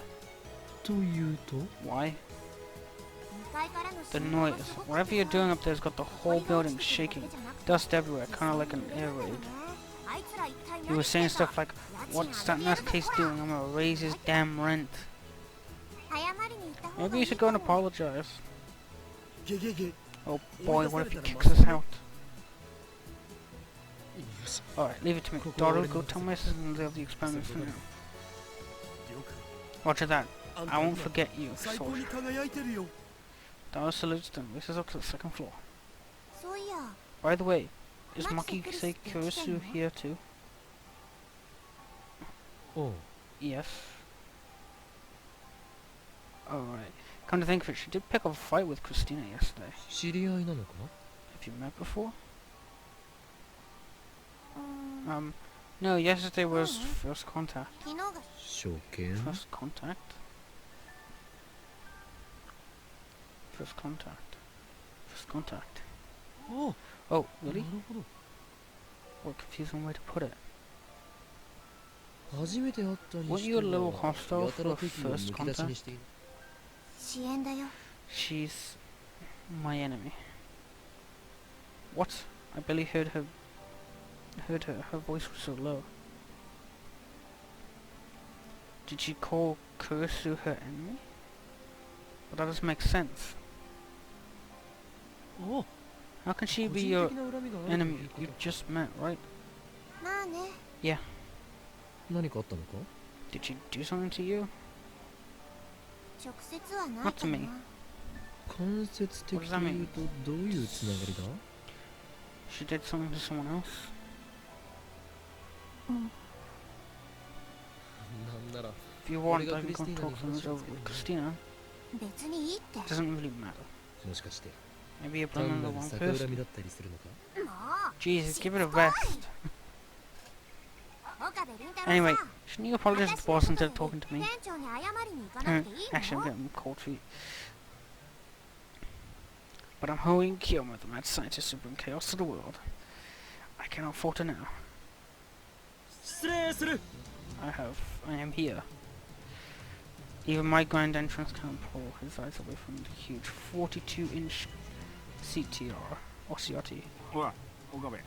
というと Why? 2階からの The 信号が noise. すごくて Whatever you're doing up there's got the こ whole こに落 building ちてる shaking. だけじゃなくて Dust everywhere, kind of like an air raid. あいつら一体 He 何 was して saying んだ stuff like, 家賃 "What's that 上げてやる nut と case こら doing? I'm gonna raise his damn rent." 謝りに行った方 Maybe が you いい should か go and も apologize. ゲゲゲ Oh boy, what if he kicks us out? Alright, leave it to me. Doru, go tell my assistant of the experiments now. Roger that. I won't forget you, 最高に soldier. 輝いてるよ Doru salutes them. This is up to the second floor. そういや By the way, is Maki Maki Kurisu here too? おう Yes. Alright. Come to think of it, she did pick up a fight with Christina yesterday. 知り合いなのか Have you met before? うーん No, yesterday was first contact. 昨日が証券 First contact? First contact. First contact. おう Oh, な really? るほど What a confusing way to put it. 初めて会ったに Weren't して you a little は hostile やたら for 敵を first むき出しにしている支援だよ She's my enemy. What? I barely heard her. Her voice was so low. Did she call Kurisu her enemy? But that doesn't make sense. おう How can she 個 be 人 your 的な恨みがあると enemy? いうこと You just met, right? まあね 何かあったのか Did she do something to you? 直接はない Not か to な me. 間接的というとどういうつながりだ She did something to someone else? なんなら If you want, I can go talk things over with Christina. 別にいいって It doesn't really matter. もしかして Maybe you're 単 blaming な the る wrong 逆恨 person. みだったりするのかも Jesus, give it a rest. Anyway, shouldn't you apologize to the boss instead of talking to me? Actually, I'm getting cold feet. But I'm hurrying Kiyoma, the mad scientist who bring chaos to the world. I cannot falter now. I am here. Even my grand entrance can't pull his eyes away from the huge 42-inch CTR, or CRT.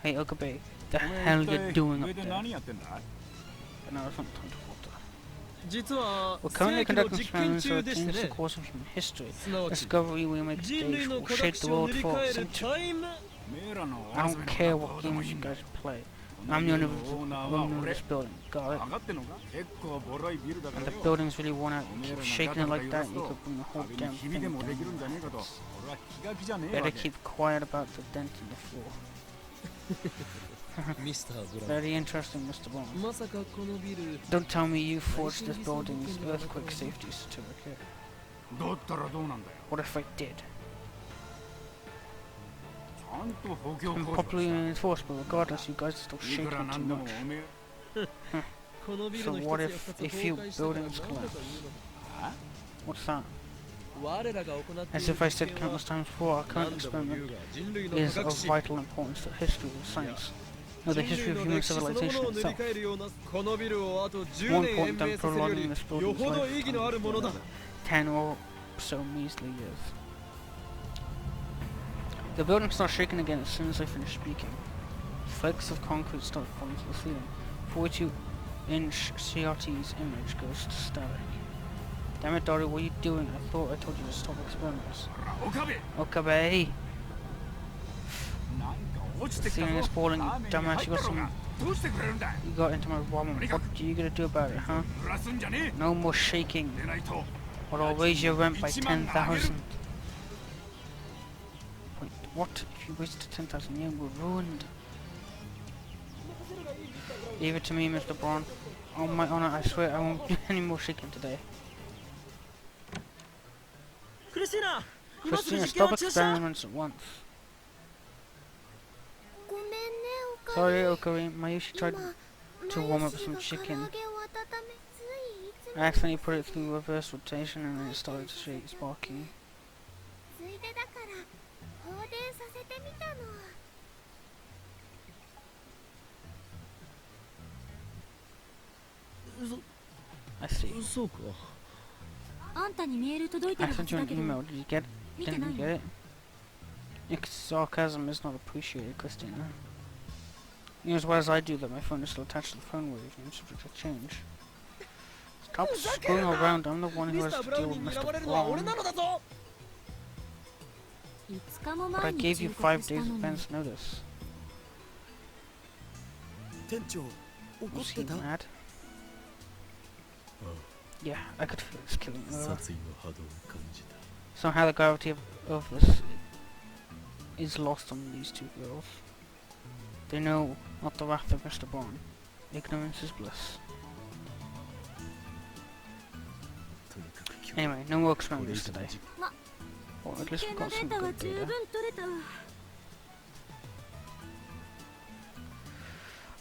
Hey, Okabe, the hell you doing up there? But now it's not time to falter. We're currently conducting experiments that change the course of human history. The discovery we make today will shape the world for centuries. I don't care what games you guys play. I'm the only one in this building. Got it? And the building's really worn out. You keep shaking it like that, you could bring the whole damn thing down. Better keep quiet about the dent in the floor. Very interesting, Mr. Bond. Don't tell me you forged this building's earthquake safety certificate. What if I did? I'm popularly enforced, but regardless, you guys are still shaking too much. So what if a few buildings collapse? What's that? As if I said countless times before, our current experiment is of vital importance to history of science. No, the history of human civilization itself. More important than prolonging this building's life 10 or so measly years. The building starts shaking again as soon as I finish speaking. Flakes of concrete start falling to the ceiling. 42-inch CRT's image goes to static. Damn it, Dory, what are you doing? I thought I told you to stop experiments. Okabe! The ceiling is falling, you dumbass. You got into my problem. What are you gonna do about it, huh? No more shaking, or I'll raise your rent by 10,000. Wait, what? If you wasted 10,000 yen, we're ruined. Leave it to me, Mr. Braun. On my honor, I swear I won't do any more shaking today. Christina, stop experiments at once. Sorry, Okari. Mayushi tried to warm up some chicken. I accidentally put it through reverse rotation and then it started to shake, sparking. I see. I sent you an email. Did you get it? Didn't you get it? Your sarcasm is not appreciated, Christina. You know as well as I do that my phone is still attached to the phone wave and subject to change. Stop screwing around. I'm the one who has to deal with Mr. Braun. But I gave you 5 days advance notice. Was he mad? Yeah, I could feel this killing her. Somehow the gravity of this is lost on these two girls. They know not the wrath of Mr. Braun. Ignorance is bliss. Anyway, no more experiments today. Or at least we've got some good data.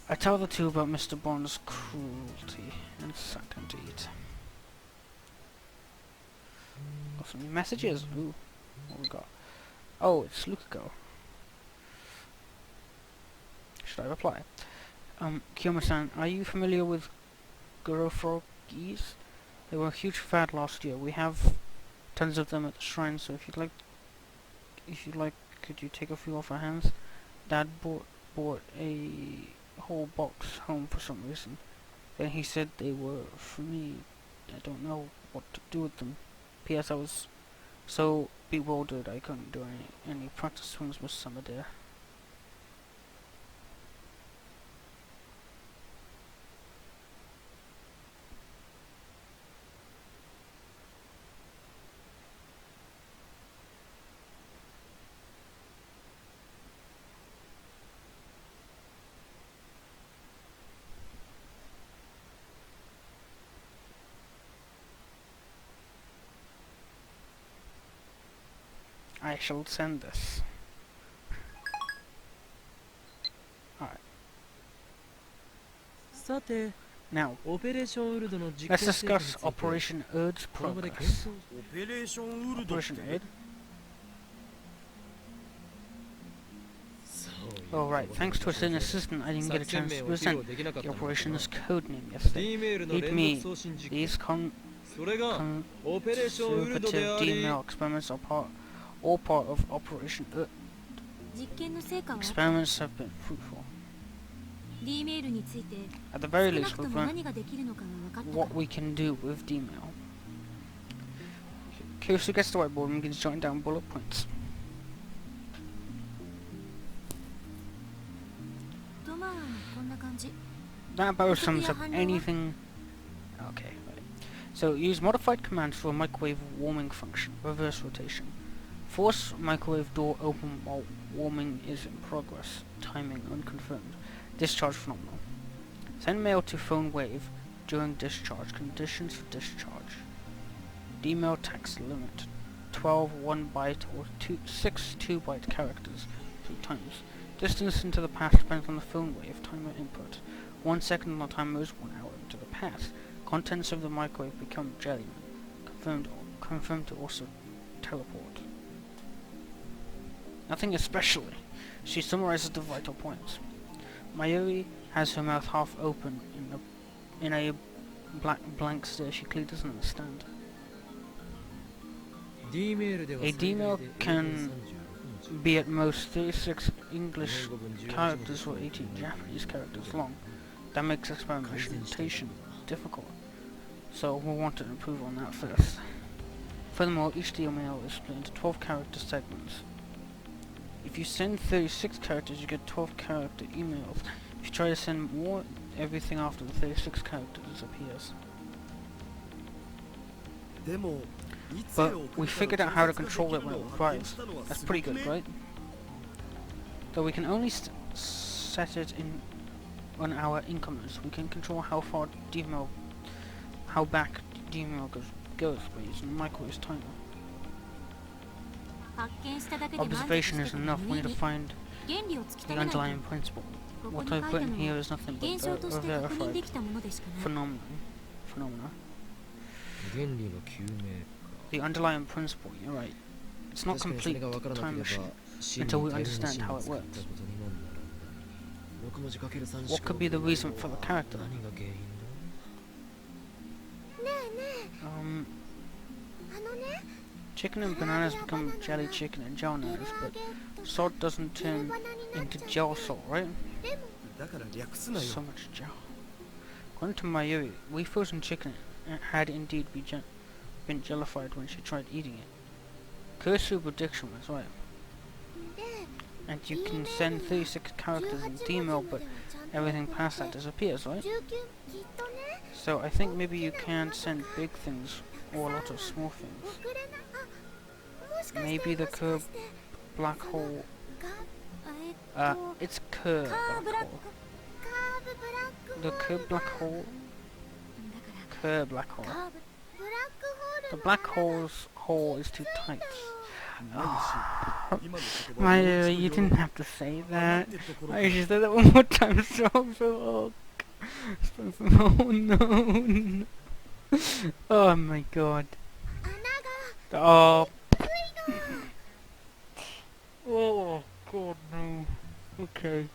I tell the two about Mr. Braun's cruelty, and it's sad indeed. Got some new messages. Ooh, what we got? Oh, it's Lukaku. Should I reply? Kiyoma-san, are you familiar with Goroforgis? They were a huge fad last year. We have tons of them at the shrine, so if you'd like, could you take a few off our hands? Dad bought a whole box home for some reason. Then he said they were for me. I don't know what to do with them. P.S. I was so bewildered I couldn't do any practice swings with Summer Deer. I shall send this. さて Now, オペレーションウルドの実 let's 験成果に discuss ついて Operation Erd's この場で progress. 検討オペレーションウルドって Operation Erd? そういう Alright, thanks to a certain assistant, I didn't get a chance to present the operation's code name yesterday. メールの Lead 連 me. 続送信実験 These それがオペレーションウルドで conservative あり DML experiments are all part of Operation Erd. 実験の成果は Experiments have been fruitful. D メールについて At the 少 very な least, くと we've も learned 何ができるのかが分かったか what ら we can do with DML. Kyosu gets the whiteboard and begins jotting down bullet points. とまあこんな感じ That about sums up anything. Okay, right. So use modified commands for a microwave warming function. Reverse rotation. Force microwave door open while warming is in progress. Timing unconfirmed. Discharge phenomenal. Send mail to phone wave during discharge. Conditions for discharge. D-mail text limit. 12 1 byte or 6 2 byte characters. 2 times. Distance into the past depends on the phone wave. Timer input. 1 second on the timer is 1 hour into the past. Contents of the microwave become jelly. Confirmed to also teleport. Nothing especially. She summarizes the vital points. Mayuri has her mouth half open in a blank stare she clearly doesn't understand. D メールでは A D-mail can be at most 36 English characters or 18 Japanese characters long. That makes experimentation difficult. So we'll want to improve on that first. Furthermore, each DML is split into 12 character segments. If you send 36 characters, you get 12 character emails. If you try to send more, everything after the 36 characters disappears. でも But we figured out how to control it when it revives. That's pretty good, right? Though we can only set it in on our increments, we can control how far DML, how back DML goes by using the microwave's timer. 発見しただけで満足 Observation して is た enough. の We に need to find 原理を突き the 止めないと underlying principle. ここ What に I've 書い put た in の here は is nothing 現象 but と a して確認で verified きたものでしかない phenomena. 原理の究明 The underlying principle, you're right. It's not 確かにそれ complete が分からなけ time れば machine 真に until we 大量の understand 真 how を it 作っ works. たことにもならん6文字かける3 What could be the reason for the character? 何が原因あのね Chicken and bananas become jelly chicken and gel bananas, but salt doesn't turn into gel salt, right? だから略すなよ So much gel. According to Mayuri, we frozen chicken had indeed been jellified when she tried eating it. Kursu prediction was right. で And you can send 36 characters in D-mail, but everything past that disappears, right? 19きっとね So I think maybe you can't send big things or a lot of small things. 遅れなもしかして Maybe the もしか curved して black hole. あ It's curved カー black ブラッ hole. カーブブラック The ホー curved ル black hole. クだから Curved black カ hole. ーブブラックホー The ルの black 穴が hole is too tight. 今の言葉 Maya, you didn't have to say that. I should say that one more time. So oh no. Oh my god. 穴が Oh. ついの Oh god no. Okay.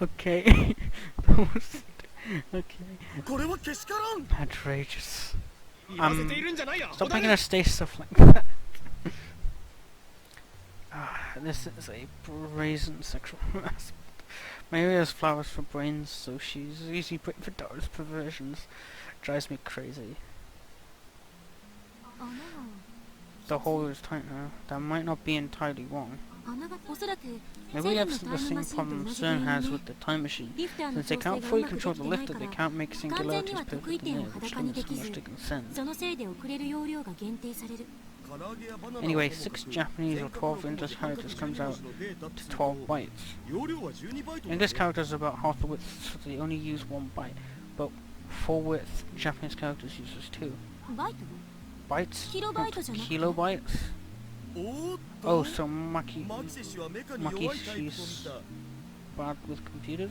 Okay. Okay. これはけしからん Outrageous. 言わせているんじゃないよ Stop making us say stuff like that. This is a brazen sexual harassment. Maria has flowers for brains, so she's easy prey for Dora's perversions. Drives me crazy. 穴が The hole is tight now. That might not be entirely wrong. 穴がおそらく Maybe we have the same problem CERN has with the time machine. リフターの Since they 調整 can't がう fully まくで control き the てない lifter, か they ら can't make 完全に singularities は得 perfectly 意点を near, which 裸に limits で how き much ず they can send. そのせいで遅れる容量が限定される Anyway, 6 Japanese or 12 English characters comes out to 12 bytes. 容量は12バイト English characters are about half the width, so they only use 1 byte. But full width Japanese characters uses 2 バイト bytes, Kilobyte not じゃなくて kilobytes. おーっ Oh, と so Maki マキセ氏はメカに弱いタイプと見た bad with computers.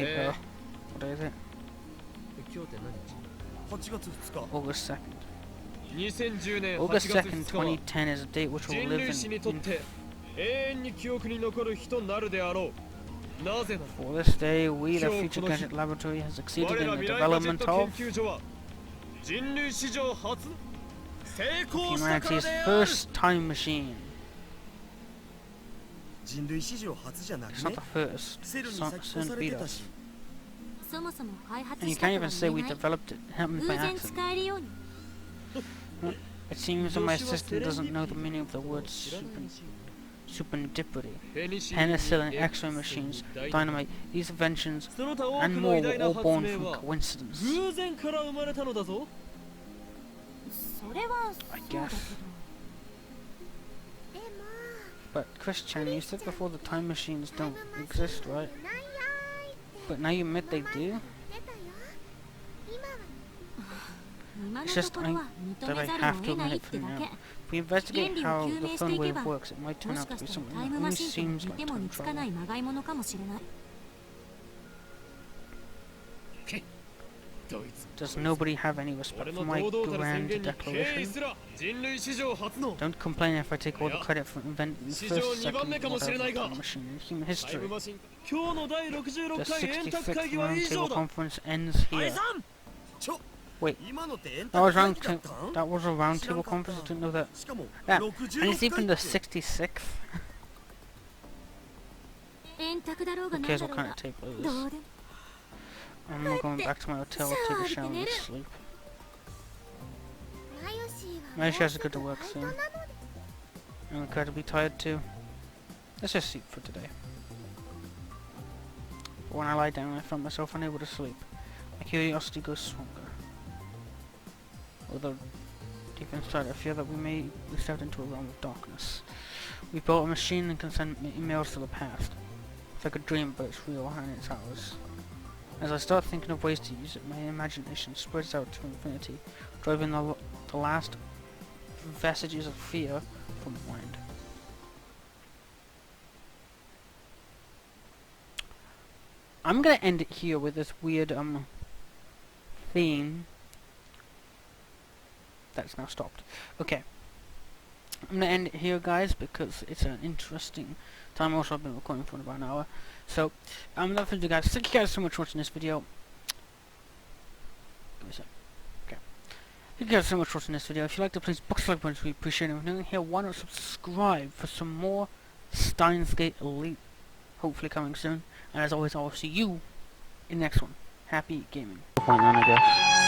neighbour. What is it? 今日って何日？ 8月2日 August 2nd. 2010年8 August 月 2nd, 2日は 2010 is a date which will 人 live 類史にとっ in て永遠に記憶に残る日となるであろう。なぜなら For this day, we, the 今日 Future この日 Gadget Laboratory, has succeeded 我ら in the 未来ガジェッ development ト研 of 究所は人類史上初成功したから humanity's である。 first time machine. 人類史上初じゃなく It's not ね the first. セルに Some 先越 soon され beat てた us. しそもそも開発 And you した can't とは even say 言 we えない。 developed it. It happened 偶 by 然 accident. 使えるように。 It seems that my assistant doesn't know the meaning of the word supernipity. Penicillin, X-ray machines, dynamite, these inventions, その他多 and くの more 偉 were 大な all 発 born 明 from は coincidence. 偶然から生まれたのだぞ。それはそうだけど。 guess. でも But Christian, you said before the time machines タイ don't ムマシン exist, right? ないやーいって But now you admit they ママ do? 言ってたよ。今は今の It's と just ころは認 that め I ざる have を to 得ない admit っ it て for だ now. け。 If we investigate 原理を how 究 the 明して phone いけ wave ば works, it might turn もし out か to be したら something タイ that ムマ only シンと seems 似 like ても time 似つかな travel. いまがいものかもしれない。どいつ Does nobody have any respect 俺 for の my 堂々たる宣 grand 言に敬意 declaration? すら人類史上初の Don't complain if I take all the credit for inventing the 史上 first, 2番 second, 目かもしれない whatever が time machine in human タイ history. ムマシン今日の第 The 66回円卓会 66th 議は以上 Roundtable だ。 Conference ends 解 here. 散ちょ Wait, 今のってエン that タ was 会 round 議だっ two. たん That was a roundtable 知らんかった conference. I didn't know that. しかも Yeah, and 66 it's even 回 the って 66th. 円卓だろう Who がなん cares だろ what う kind が of table it ど is? うでも。 I'm not going back to my hotel to take a shower and sleep. マヨシーは Maybe も she う has す to go ぐ to バ work イトな soon. ので I'm glad to be tired too. Let's just sleep for today. But when I lie down, I find myself unable to sleep. My curiosity grows stronger. Although, deep inside, I fear that we may be stepped into a realm of darkness. We built a machine that can send emails to the past. It's like a dream, but it's real and it's ours. As I start thinking of ways to use it, my imagination spreads out to infinity, driving the last vestiges of fear from mind. I'm gonna end it here with this weird theme. That's now stopped. Okay. I'm gonna end it here, guys, because it's an interesting time. Also, I've been recording for about an hour. So, that's it, guys. Thank you guys so much for watching this video. Give me a sec. Okay. Thank you guys so much for watching this video. If you liked it, please box like button. We appreciate it. If you're new here, why not subscribe for some more Steins Gate Elite? Hopefully coming soon. And as always, I will see you in the next one. Happy gaming. Point on, I guess.